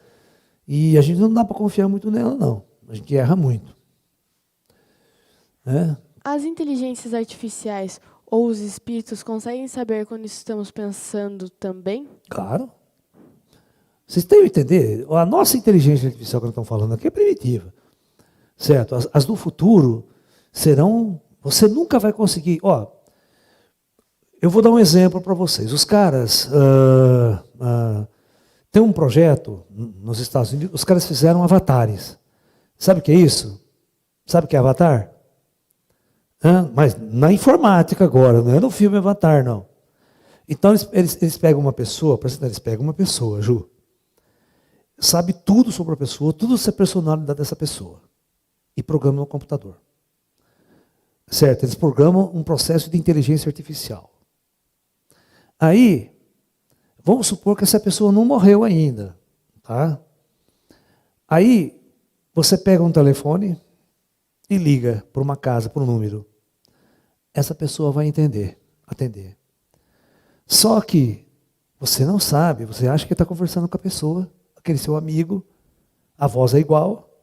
e a gente não dá para confiar muito nela, não. A gente erra muito. As inteligências artificiais ou os espíritos conseguem saber quando estamos pensando também? Claro. Vocês têm que entender, a nossa inteligência artificial que nós estamos falando aqui é primitiva. Certo? As do futuro serão... Você nunca vai conseguir... Eu vou dar um exemplo para vocês. Os caras têm um projeto nos Estados Unidos, os caras fizeram avatares. Sabe o que é isso? Sabe o que é avatar? Mas na informática agora, não é no filme Avatar, não. Então eles pegam uma pessoa, eles pegam uma pessoa, Ju, sabe tudo sobre a pessoa, tudo sobre a personalidade dessa pessoa, e programam no computador. Certo? Eles programam um processo de inteligência artificial. Aí, vamos supor que essa pessoa não morreu ainda. Tá? Aí, você pega um telefone e liga para uma casa, para um número. Essa pessoa vai atender. Só que você não sabe, você acha que está conversando com a pessoa, aquele seu amigo, a voz é igual,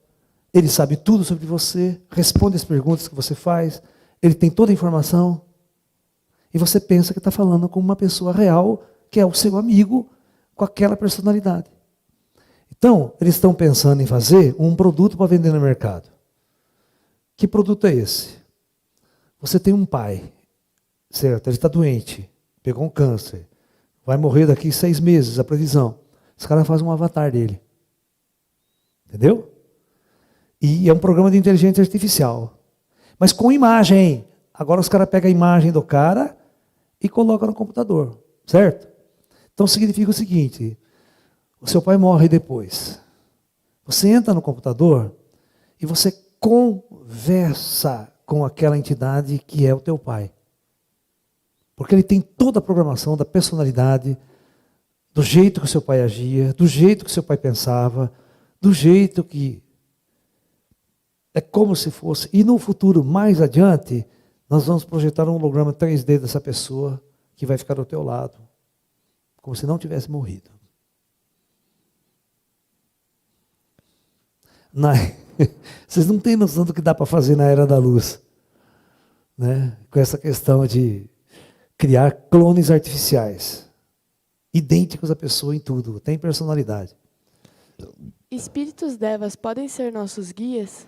ele sabe tudo sobre você, responde as perguntas que você faz, ele tem toda a informação, e você pensa que está falando com uma pessoa real, que é o seu amigo, com aquela personalidade. Então, eles estão pensando em fazer um produto para vender no mercado. Que produto é esse? Você tem um pai, certo? Ele está doente, pegou um câncer, vai morrer daqui 6 meses, a previsão. Os caras fazem um avatar dele. Entendeu? E é um programa de inteligência artificial. Mas com imagem. Agora os caras pegam a imagem do cara e colocam no computador. Certo? Então significa o seguinte: o seu pai morre depois. Você entra no computador e você conversa com aquela entidade que é o teu pai. Porque ele tem toda a programação da personalidade, do jeito que o seu pai agia, do jeito que o seu pai pensava, do jeito que é como se fosse. E no futuro, mais adiante, nós vamos projetar um holograma 3D dessa pessoa que vai ficar do teu lado, como se não tivesse morrido. Vocês não têm noção do que dá para fazer na Era da Luz, né? Com essa questão de criar clones artificiais, idênticos à pessoa em tudo, tem personalidade. Espíritos devas podem ser nossos guias?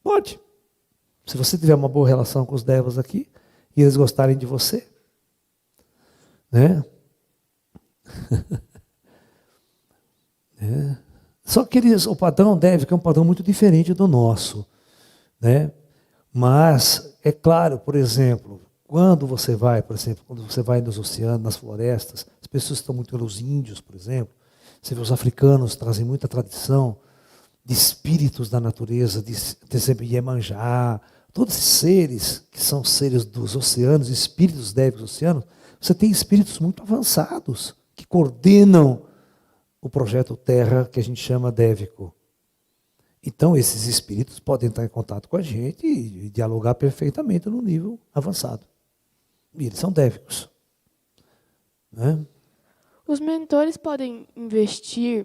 Pode. Se você tiver uma boa relação com os devas aqui, e eles gostarem de você, né? Só que o padrão deve, que é um padrão muito diferente do nosso, né? Mas, é claro, por exemplo, quando você vai nos oceanos, nas florestas, as pessoas estão muito pelos índios, por exemplo, você vê os africanos trazem muita tradição de espíritos da natureza, de exemplo, Iemanjá, todos esses seres que são seres dos oceanos, espíritos dévicos dos oceanos, você tem espíritos muito avançados que coordenam o projeto Terra, que a gente chama dévico. Então, esses espíritos podem entrar em contato com a gente e dialogar perfeitamente no nível avançado. E eles são dévicos. Né? Os mentores podem interferir,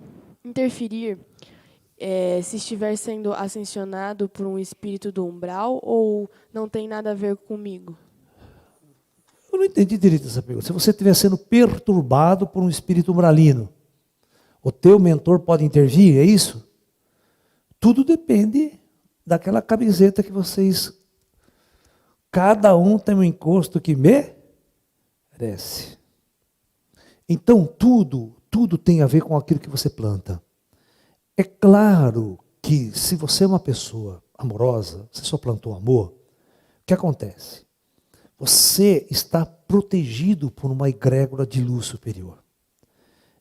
se estiver sendo ascensionado por um espírito do umbral, ou não tem nada a ver comigo? Eu não entendi direito essa pergunta. Se você estiver sendo perturbado por um espírito umbralino, o teu mentor pode intervir, é isso? Tudo depende daquela camiseta que vocês... Cada um tem um encosto que merece. Então, tudo tem a ver com aquilo que você planta. É claro que se você é uma pessoa amorosa, você só plantou amor, o que acontece? Você está protegido por uma egrégora de luz superior.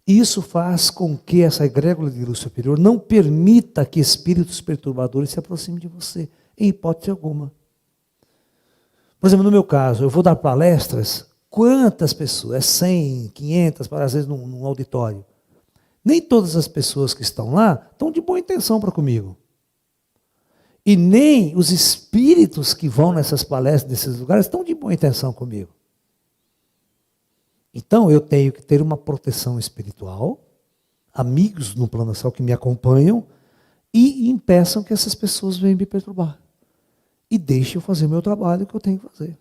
Isso faz com que essa egrégora de luz superior não permita que espíritos perturbadores se aproximem de você, em hipótese alguma. Por exemplo, no meu caso, eu vou dar palestras, quantas pessoas? É 100, 500, às vezes num auditório. Nem todas as pessoas que estão lá estão de boa intenção para comigo. E nem os espíritos que vão nessas palestras, nesses lugares, estão de boa intenção comigo. Então, eu tenho que ter uma proteção espiritual, amigos no plano astral que me acompanham e impeçam que essas pessoas venham me perturbar. E deixem eu fazer o meu trabalho que eu tenho que fazer.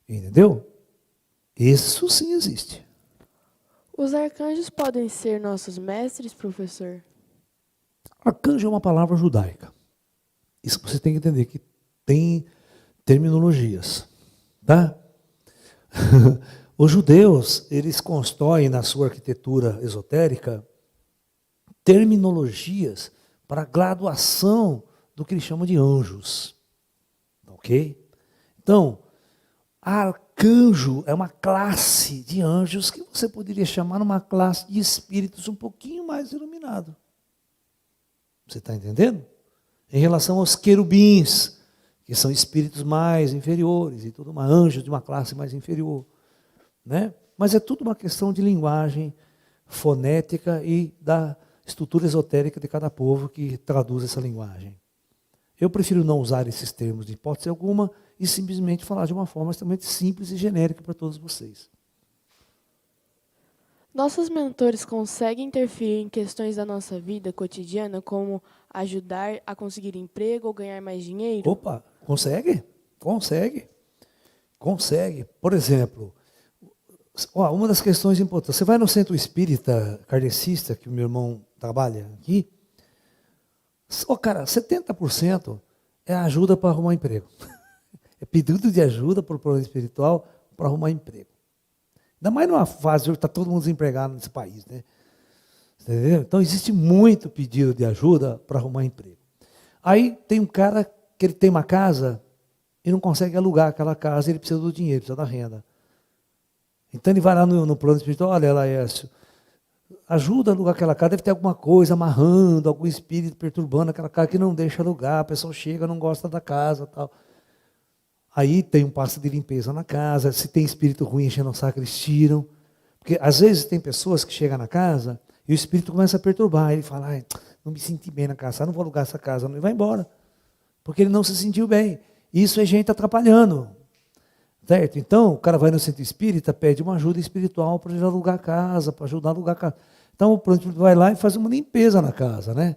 Entendeu? Isso sim existe. Os arcanjos podem ser nossos mestres, professor? Arcanjo é uma palavra judaica. Isso você tem que entender, que tem terminologias. Tá? Os judeus, eles constroem na sua arquitetura esotérica terminologias para a graduação do que eles chamam de anjos. Ok? Então, arcanjo é uma classe de anjos que você poderia chamar uma classe de espíritos um pouquinho mais iluminado. Você está entendendo? Em relação aos querubins, que são espíritos mais inferiores e tudo mais, anjos de uma classe mais inferior. Né? Mas é tudo uma questão de linguagem fonética e estrutura esotérica de cada povo que traduz essa linguagem. Eu prefiro não usar esses termos de hipótese alguma e simplesmente falar de uma forma extremamente simples e genérica para todos vocês. Nossos mentores conseguem interferir em questões da nossa vida cotidiana, como ajudar a conseguir emprego ou ganhar mais dinheiro? Opa, consegue? Consegue. Consegue. Por exemplo, uma das questões importantes, você vai no centro espírita kardecista, que o meu irmão trabalha aqui, cara, 70% é ajuda para arrumar emprego. É pedido de ajuda para o plano espiritual para arrumar emprego. Ainda mais numa fase onde está todo mundo desempregado nesse país, né? Entendeu? Então existe muito pedido de ajuda para arrumar emprego. Aí tem um cara que ele tem uma casa e não consegue alugar aquela casa, ele precisa do dinheiro, precisa da renda. Então ele vai lá no plano espiritual, olha, Laércio, ajuda a alugar aquela casa, deve ter alguma coisa amarrando, algum espírito perturbando aquela casa que não deixa alugar, a pessoa chega, não gosta da casa, tal. Aí tem um passe de limpeza na casa, se tem espírito ruim enchendo o saco, eles tiram. Porque às vezes tem pessoas que chegam na casa e o espírito começa a perturbar, ele fala, ai, não me senti bem na casa, não vou alugar essa casa, não, e vai embora. Porque ele não se sentiu bem. Isso é gente atrapalhando. Certo? Então, o cara vai no centro espírita, pede uma ajuda espiritual para ele alugar a casa, para ajudar a alugar a casa. Então, o plano espiritual vai lá e faz uma limpeza na casa, né?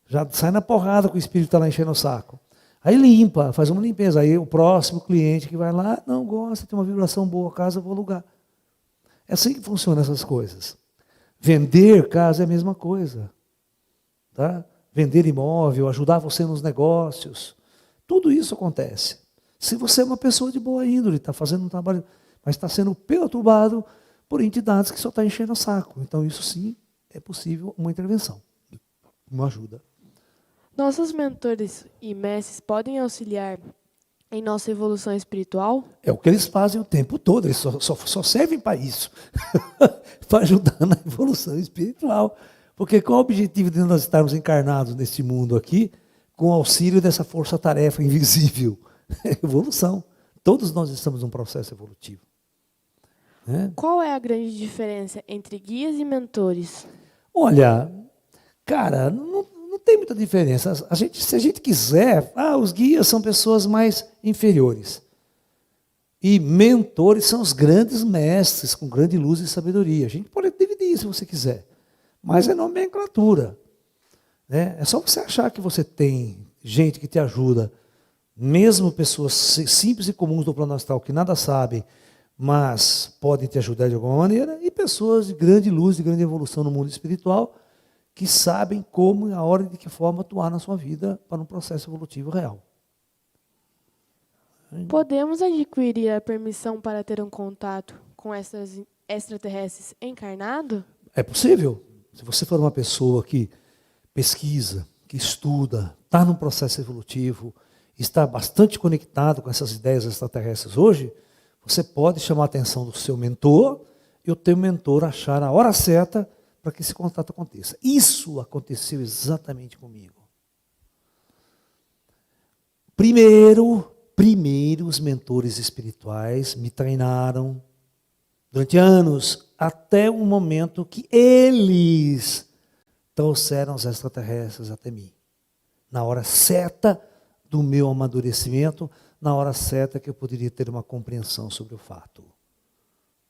Já sai na porrada com o espírito está lá enchendo o saco. Aí limpa, faz uma limpeza. Aí o próximo cliente que vai lá, não gosta, tem uma vibração boa, a casa eu vou alugar. É assim que funcionam essas coisas. Vender casa é a mesma coisa. Tá? Vender imóvel, ajudar você nos negócios. Tudo isso acontece. Se você é uma pessoa de boa índole, está fazendo um trabalho, mas está sendo perturbado por entidades que só estão enchendo o saco. Então, isso sim é possível uma intervenção, uma ajuda. Nossos mentores e mestres podem auxiliar em nossa evolução espiritual? É o que eles fazem o tempo todo, eles só servem para isso, para ajudar na evolução espiritual. Porque qual o objetivo de nós estarmos encarnados neste mundo aqui, com o auxílio dessa força-tarefa invisível? Evolução. Todos nós estamos num processo evolutivo. Né? Qual é a grande diferença entre guias e mentores? Olha, cara, não tem muita diferença. Se a gente quiser, os guias são pessoas mais inferiores. E mentores são os grandes mestres, com grande luz e sabedoria. A gente pode dividir se você quiser. Mas é nomenclatura. Né? É só você achar que você tem gente que te ajuda, mesmo pessoas simples e comuns do plano astral que nada sabem, mas podem te ajudar de alguma maneira, e pessoas de grande luz, de grande evolução no mundo espiritual, que sabem como, a hora e de que forma atuar na sua vida para um processo evolutivo real. Podemos adquirir a permissão para ter um contato com essas extraterrestres encarnado? É possível. Se você for uma pessoa que pesquisa, que estuda, está num processo evolutivo, está bastante conectado com essas ideias extraterrestres hoje, você pode chamar a atenção do seu mentor e o teu mentor achar a hora certa para que esse contato aconteça. Isso aconteceu exatamente comigo. Primeiro, os mentores espirituais me treinaram durante anos, até o momento que eles trouxeram os extraterrestres até mim. Na hora certa do meu amadurecimento, na hora certa que eu poderia ter uma compreensão sobre o fato.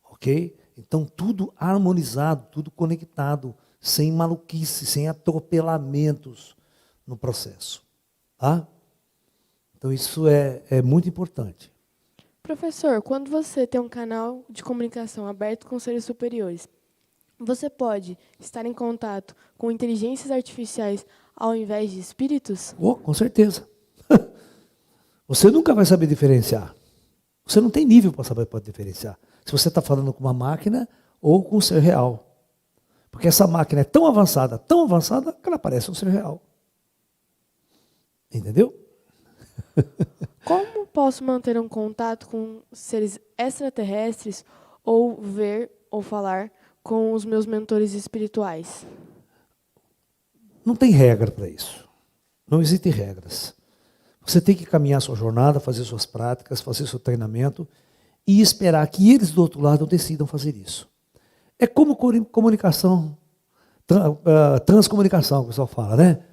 Ok? Então, tudo harmonizado, tudo conectado, sem maluquice, sem atropelamentos no processo. Tá? Então, isso é muito importante. Professor, quando você tem um canal de comunicação aberto com seres superiores, você pode estar em contato com inteligências artificiais ao invés de espíritos? Com certeza. Você nunca vai saber diferenciar. Você não tem nível para saber diferenciar. Se você está falando com uma máquina ou com um ser real. Porque essa máquina é tão avançada, que ela parece um ser real. Entendeu? Como posso manter um contato com seres extraterrestres ou ver ou falar com os meus mentores espirituais? Não tem regra para isso. Não existem regras. Você tem que caminhar sua jornada, fazer suas práticas, fazer seu treinamento e esperar que eles do outro lado decidam fazer isso. É como comunicação Transcomunicação, que o pessoal fala, né?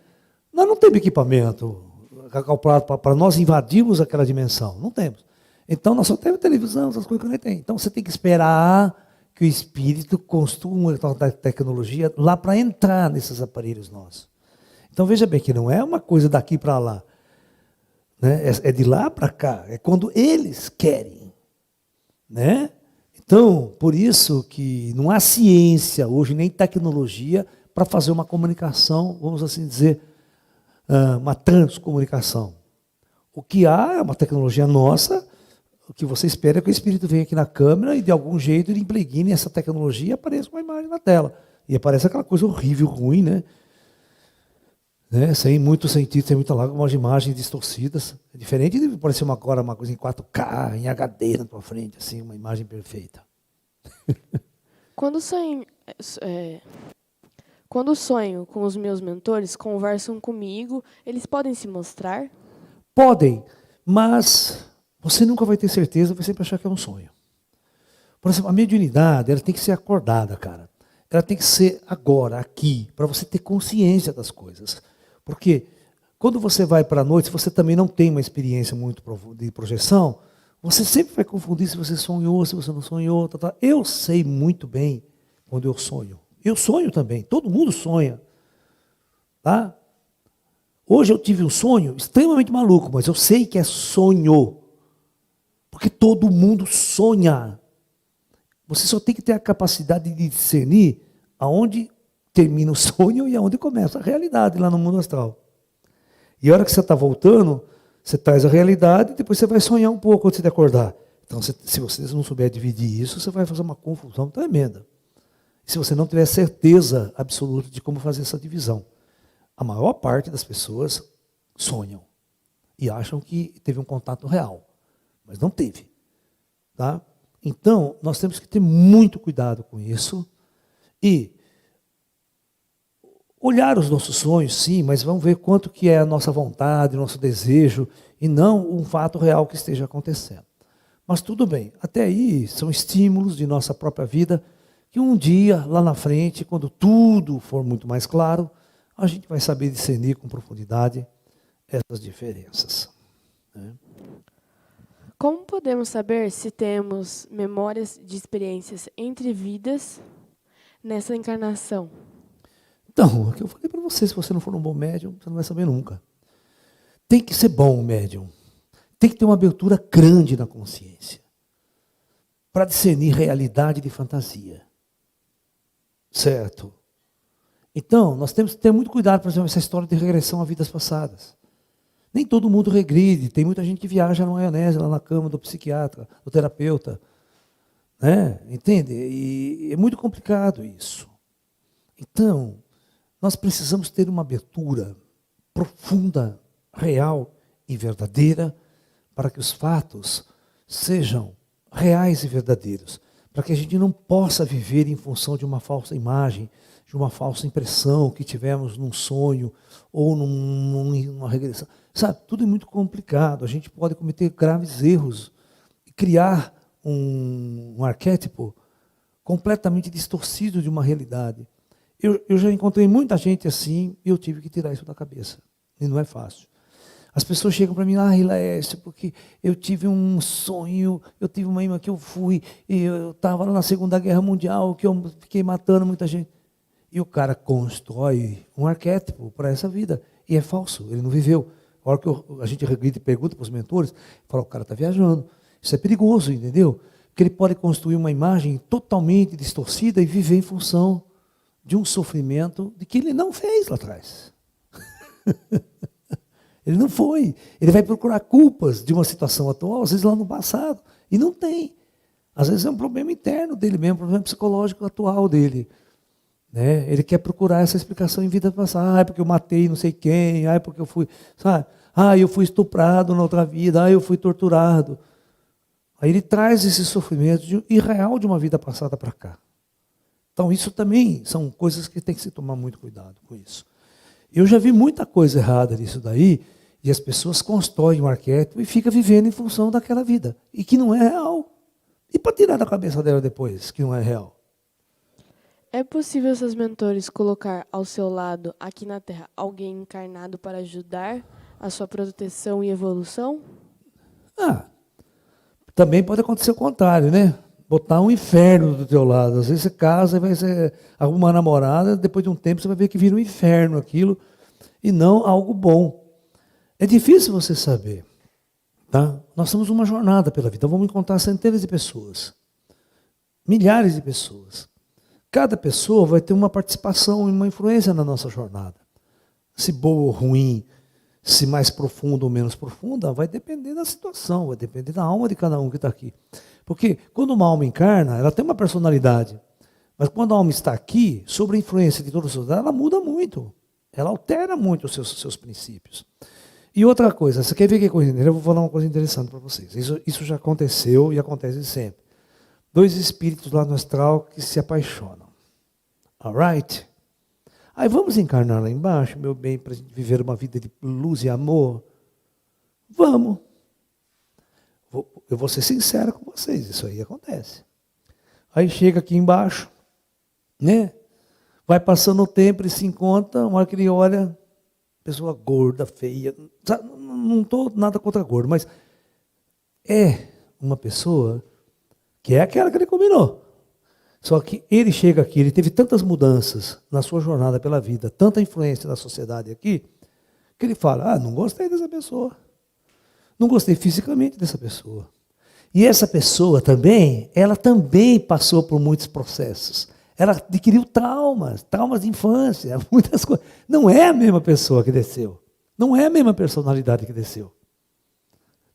Nós não temos equipamento calculado para nós invadirmos aquela dimensão. Não temos. Então, nós só temos televisão, essas coisas que não tem. Então, você tem que esperar que o espírito construa uma tecnologia lá para entrar nesses aparelhos nossos. Então, veja bem que não é uma coisa daqui para lá. Né? É de lá para cá. É quando eles querem. Né? Então, por isso que não há ciência hoje, nem tecnologia, para fazer uma comunicação, vamos assim dizer, uma transcomunicação. O que há é uma tecnologia nossa, o que você espera é que o espírito venha aqui na câmera e de algum jeito ele impregine essa tecnologia e apareça uma imagem na tela. E aparece aquela coisa horrível, ruim, né? Sem muito sentido, sem muita lágrima, umas imagens distorcidas. É diferente de parecer agora uma coisa em 4K, em HD na tua frente, assim, uma imagem perfeita. Quando sonho com os meus mentores, conversam comigo, eles podem se mostrar? Podem, mas você nunca vai ter certeza, vai sempre achar que é um sonho. Por exemplo, a mediunidade, ela tem que ser acordada, cara. Ela tem que ser agora, aqui, para você ter consciência das coisas. Porque quando você vai para a noite, se você também não tem uma experiência muito de projeção, você sempre vai confundir se você sonhou, se você não sonhou. Tá. Eu sei muito bem quando eu sonho. Eu sonho também, todo mundo sonha. Tá? Hoje eu tive um sonho extremamente maluco, mas eu sei que é sonho. Porque todo mundo sonha. Você só tem que ter a capacidade de discernir aonde termina o sonho e aonde começa a realidade lá no mundo astral. E a hora que você está voltando, você traz a realidade e depois você vai sonhar um pouco antes de acordar. Então, se você não souber dividir isso, você vai fazer uma confusão tremenda. Se você não tiver certeza absoluta de como fazer essa divisão. A maior parte das pessoas sonham e acham que teve um contato real, mas não teve. Tá? Então, nós temos que ter muito cuidado com isso e olhar os nossos sonhos, sim, mas vamos ver quanto que é a nossa vontade, o nosso desejo, e não um fato real que esteja acontecendo. Mas tudo bem, até aí são estímulos de nossa própria vida, que um dia, lá na frente, quando tudo for muito mais claro, a gente vai saber discernir com profundidade essas diferenças. Né? Como podemos saber se temos memórias de experiências entre vidas nessa encarnação? Então, o que eu falei para você, se você não for um bom médium, você não vai saber nunca. Tem que ser bom o médium. Tem que ter uma abertura grande na consciência. Para discernir realidade de fantasia. Certo? Então, nós temos que ter muito cuidado, por exemplo, essa história de regressão a vidas passadas. Nem todo mundo regride. Tem muita gente que viaja na maionese, lá na cama do psiquiatra, do terapeuta. Né? Entende? E é muito complicado isso. Então, nós precisamos ter uma abertura profunda, real e verdadeira para que os fatos sejam reais e verdadeiros. Para que a gente não possa viver em função de uma falsa imagem, de uma falsa impressão que tivemos num sonho ou numa regressão. Sabe, tudo é muito complicado. A gente pode cometer graves erros e criar um arquétipo completamente distorcido de uma realidade. Eu já encontrei muita gente assim e eu tive que tirar isso da cabeça. E não é fácil. As pessoas chegam para mim, Laércio, porque eu tive um sonho, eu tive uma imagem que eu fui, e eu estava lá na Segunda Guerra Mundial, que eu fiquei matando muita gente. E o cara constrói um arquétipo para essa vida. E é falso, ele não viveu. A hora que a gente regride e pergunta para os mentores, fala, o cara está viajando. Isso é perigoso, entendeu? Porque ele pode construir uma imagem totalmente distorcida e viver em função de um sofrimento de que ele não fez lá atrás. Ele não foi. Ele vai procurar culpas de uma situação atual, às vezes lá no passado, e não tem. Às vezes é um problema interno dele mesmo, um problema psicológico atual dele. Né? Ele quer procurar essa explicação em vida passada. É porque eu matei não sei quem, é porque eu fui, sabe? Eu fui estuprado na outra vida, eu fui torturado. Aí ele traz esse sofrimento irreal de uma vida passada para cá. Então isso também são coisas que tem que se tomar muito cuidado com isso. Eu já vi muita coisa errada nisso daí, e as pessoas constroem um arquétipo e ficam vivendo em função daquela vida, e que não é real. E para tirar da cabeça dela depois, que não é real? É possível seus mentores colocar ao seu lado, aqui na Terra, alguém encarnado para ajudar a sua proteção e evolução? Ah, também pode acontecer o contrário, né? Botar um inferno do teu lado. Às vezes você casa e vai arruma uma namorada, depois de um tempo você vai ver que vira um inferno aquilo, e não algo bom. É difícil você saber, tá? Nós estamos numa jornada pela vida, então vamos encontrar centenas de pessoas, milhares de pessoas. Cada pessoa vai ter uma participação e uma influência na nossa jornada. Se boa ou ruim, se mais profunda ou menos profunda, vai depender da situação, vai depender da alma de cada um que está aqui. Porque quando uma alma encarna, ela tem uma personalidade. Mas quando a alma está aqui, sob a influência de toda a sociedade, ela muda muito. Ela altera muito os seus princípios. E outra coisa, você quer ver que coisa interessante? Eu vou falar uma coisa interessante para vocês. Isso já aconteceu e acontece sempre. 2 espíritos lá no astral que se apaixonam. Alright? Aí vamos encarnar lá embaixo, meu bem, para a gente viver uma vida de luz e amor? Vamos. Eu vou ser sincero com vocês, isso aí acontece. Aí chega aqui embaixo, né? Vai passando o tempo, ele se encontra, uma hora que ele olha, pessoa gorda, feia. Não estou nada contra gordo, mas é uma pessoa que é aquela que ele combinou. Só que ele chega aqui, ele teve tantas mudanças na sua jornada pela vida, tanta influência na sociedade aqui, que ele fala, não gostei dessa pessoa. Não gostei fisicamente dessa pessoa. E essa pessoa também, ela também passou por muitos processos. Ela adquiriu traumas de infância, muitas coisas. Não é a mesma pessoa que desceu. Não é a mesma personalidade que desceu.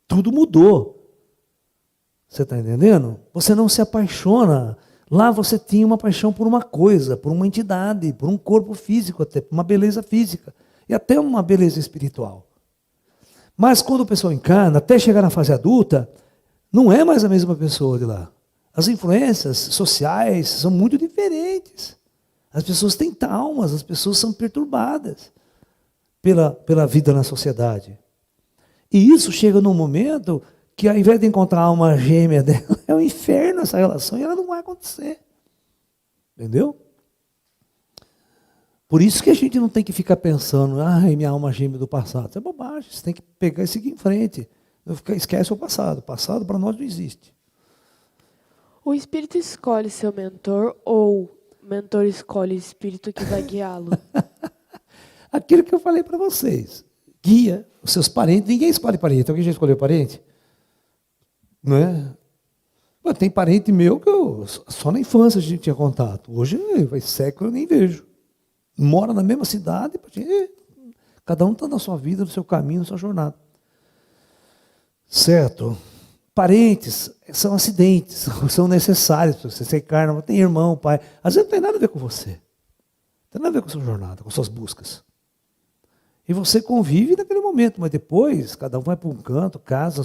Tudo mudou. Você está entendendo? Você não se apaixona. Lá você tinha uma paixão por uma coisa, por uma entidade, por um corpo físico, até por uma beleza física. E até uma beleza espiritual. Mas quando a pessoa encarna, até chegar na fase adulta, não é mais a mesma pessoa de lá. As influências sociais são muito diferentes. As pessoas têm traumas, as pessoas são perturbadas pela vida na sociedade. E isso chega num momento que, ao invés de encontrar a alma gêmea dela, é um inferno essa relação e ela não vai acontecer. Entendeu? Por isso que a gente não tem que ficar pensando, minha alma gêmea do passado. Isso é bobagem, você tem que pegar e seguir em frente. Não esquece o passado. O passado para nós não existe. O espírito escolhe seu mentor ou o mentor escolhe o espírito que vai guiá-lo? Aquilo que eu falei para vocês. Guia os seus parentes. Ninguém escolhe parente. Alguém já escolheu parente? Não é? Tem parente meu que só na infância a gente tinha contato. Hoje, faz século, eu nem vejo. Mora na mesma cidade. Cada um está na sua vida, no seu caminho, na sua jornada. Certo? Parentes são acidentes, são necessários. Você encarna, tem irmão, pai. Às vezes não tem nada a ver com você. Não tem nada a ver com a sua jornada, com suas buscas. E você convive naquele momento, mas depois cada um vai para um canto, casa,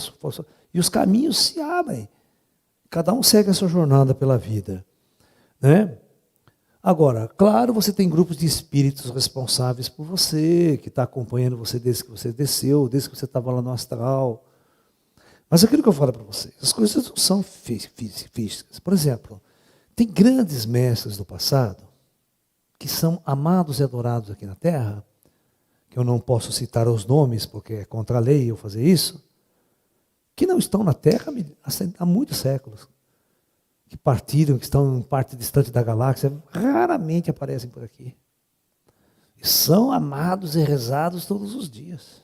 e os caminhos se abrem. Cada um segue a sua jornada pela vida. Né? Agora, claro, você tem grupos de espíritos responsáveis por você, que está acompanhando você desde que você desceu, desde que você estava lá no astral. Mas aquilo que eu falo para vocês, as coisas não são físicas. Por exemplo, tem grandes mestres do passado, que são amados e adorados aqui na Terra, que eu não posso citar os nomes, porque é contra a lei eu fazer isso, que não estão na Terra há muitos séculos. Que partiram, que estão em parte distante da galáxia, raramente aparecem por aqui. E são amados e rezados todos os dias.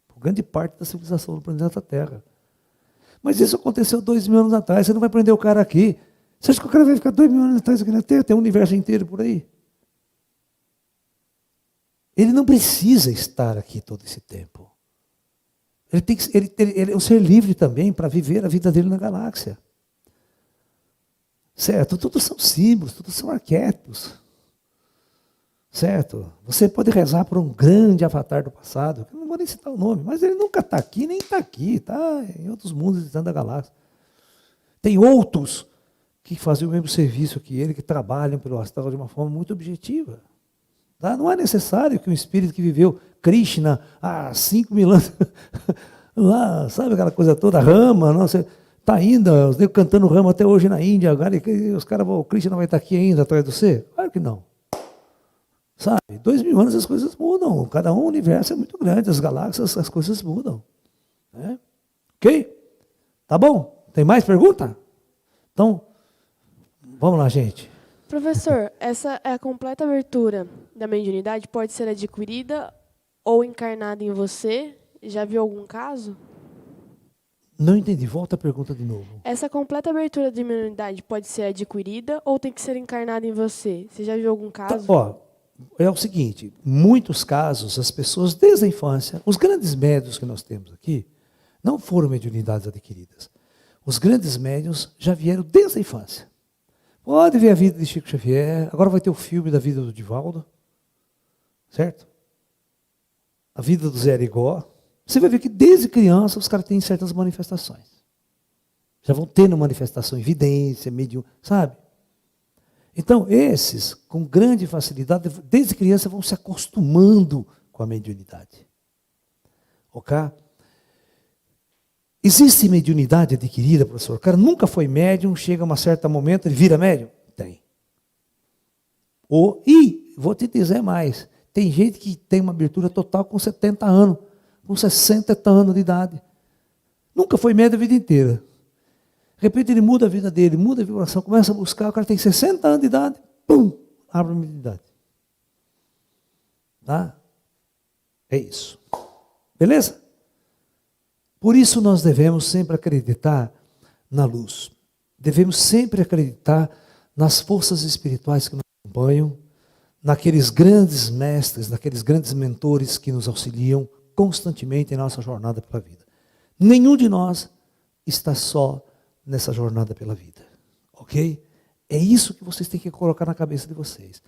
Por grande parte da civilização do planeta Terra. Mas isso aconteceu 2000 anos atrás, você não vai prender o cara aqui. Você acha que o cara vai ficar 2000 anos atrás aqui na Terra? Tem um universo inteiro por aí. Ele não precisa estar aqui todo esse tempo. Ele é um ser livre também para viver a vida dele na galáxia. Certo? Tudo são símbolos, tudo são arquétipos. Certo? Você pode rezar por um grande avatar do passado, que eu não vou nem citar o nome, mas ele nunca está aqui, nem está aqui, está em outros mundos dentro da galáxia. Tem outros que fazem o mesmo serviço que ele, que trabalham pelo astral de uma forma muito objetiva. Tá? Não é necessário que um espírito que viveu Krishna há 5.000 anos, lá, sabe aquela coisa toda, Rama, não sei. Está ainda, os negros cantando ramo até hoje na Índia, agora os caras, o Krishna vai estar aqui ainda atrás de você? Claro que não. Sabe, 2000 anos as coisas mudam, cada um, o universo é muito grande, as galáxias, as coisas mudam. Né? Ok? Tá bom? Tem mais pergunta? Então, vamos lá, gente. Professor, essa é a completa abertura da mediunidade pode ser adquirida ou encarnada em você? Já viu algum caso? Não entendi, volta a pergunta de novo. Essa completa abertura da mediunidade pode ser adquirida ou tem que ser encarnada em você? Você já viu algum caso? Ó, é o seguinte, muitos casos, as pessoas desde a infância, os grandes médiuns que nós temos aqui, não foram mediunidades adquiridas. Os grandes médiuns já vieram desde a infância. Pode ver a vida de Chico Xavier, agora vai ter o filme da vida do Divaldo, certo? A vida do Zé Arigó. Você vai ver que desde criança os caras têm certas manifestações. Já vão tendo manifestação, evidência, medium, sabe? Então, esses, com grande facilidade, desde criança vão se acostumando com a mediunidade. Ok? Existe mediunidade adquirida, professor? O cara nunca foi médium, chega a um certo momento, ele vira médium? Tem. E vou te dizer mais, tem gente que tem uma abertura total com 70 anos, com 60 anos de idade. Nunca foi médium a vida inteira. De repente ele muda a vida dele, muda a vibração, começa a buscar, o cara tem 60 anos de idade, pum, abre a mediunidade. Tá? É isso. Beleza? Por isso nós devemos sempre acreditar na luz. Devemos sempre acreditar nas forças espirituais que nos acompanham, naqueles grandes mestres, naqueles grandes mentores que nos auxiliam constantemente em nossa jornada pela vida. Nenhum de nós está só nessa jornada pela vida. Ok? É isso que vocês têm que colocar na cabeça de vocês.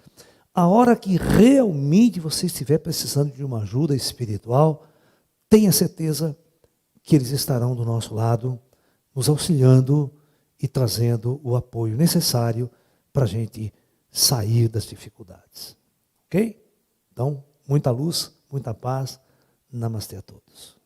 A hora que realmente você estiver precisando de uma ajuda espiritual, tenha certeza que eles estarão do nosso lado, nos auxiliando e trazendo o apoio necessário para a gente sair das dificuldades. Ok? Então, muita luz, muita paz. Namastê a todos.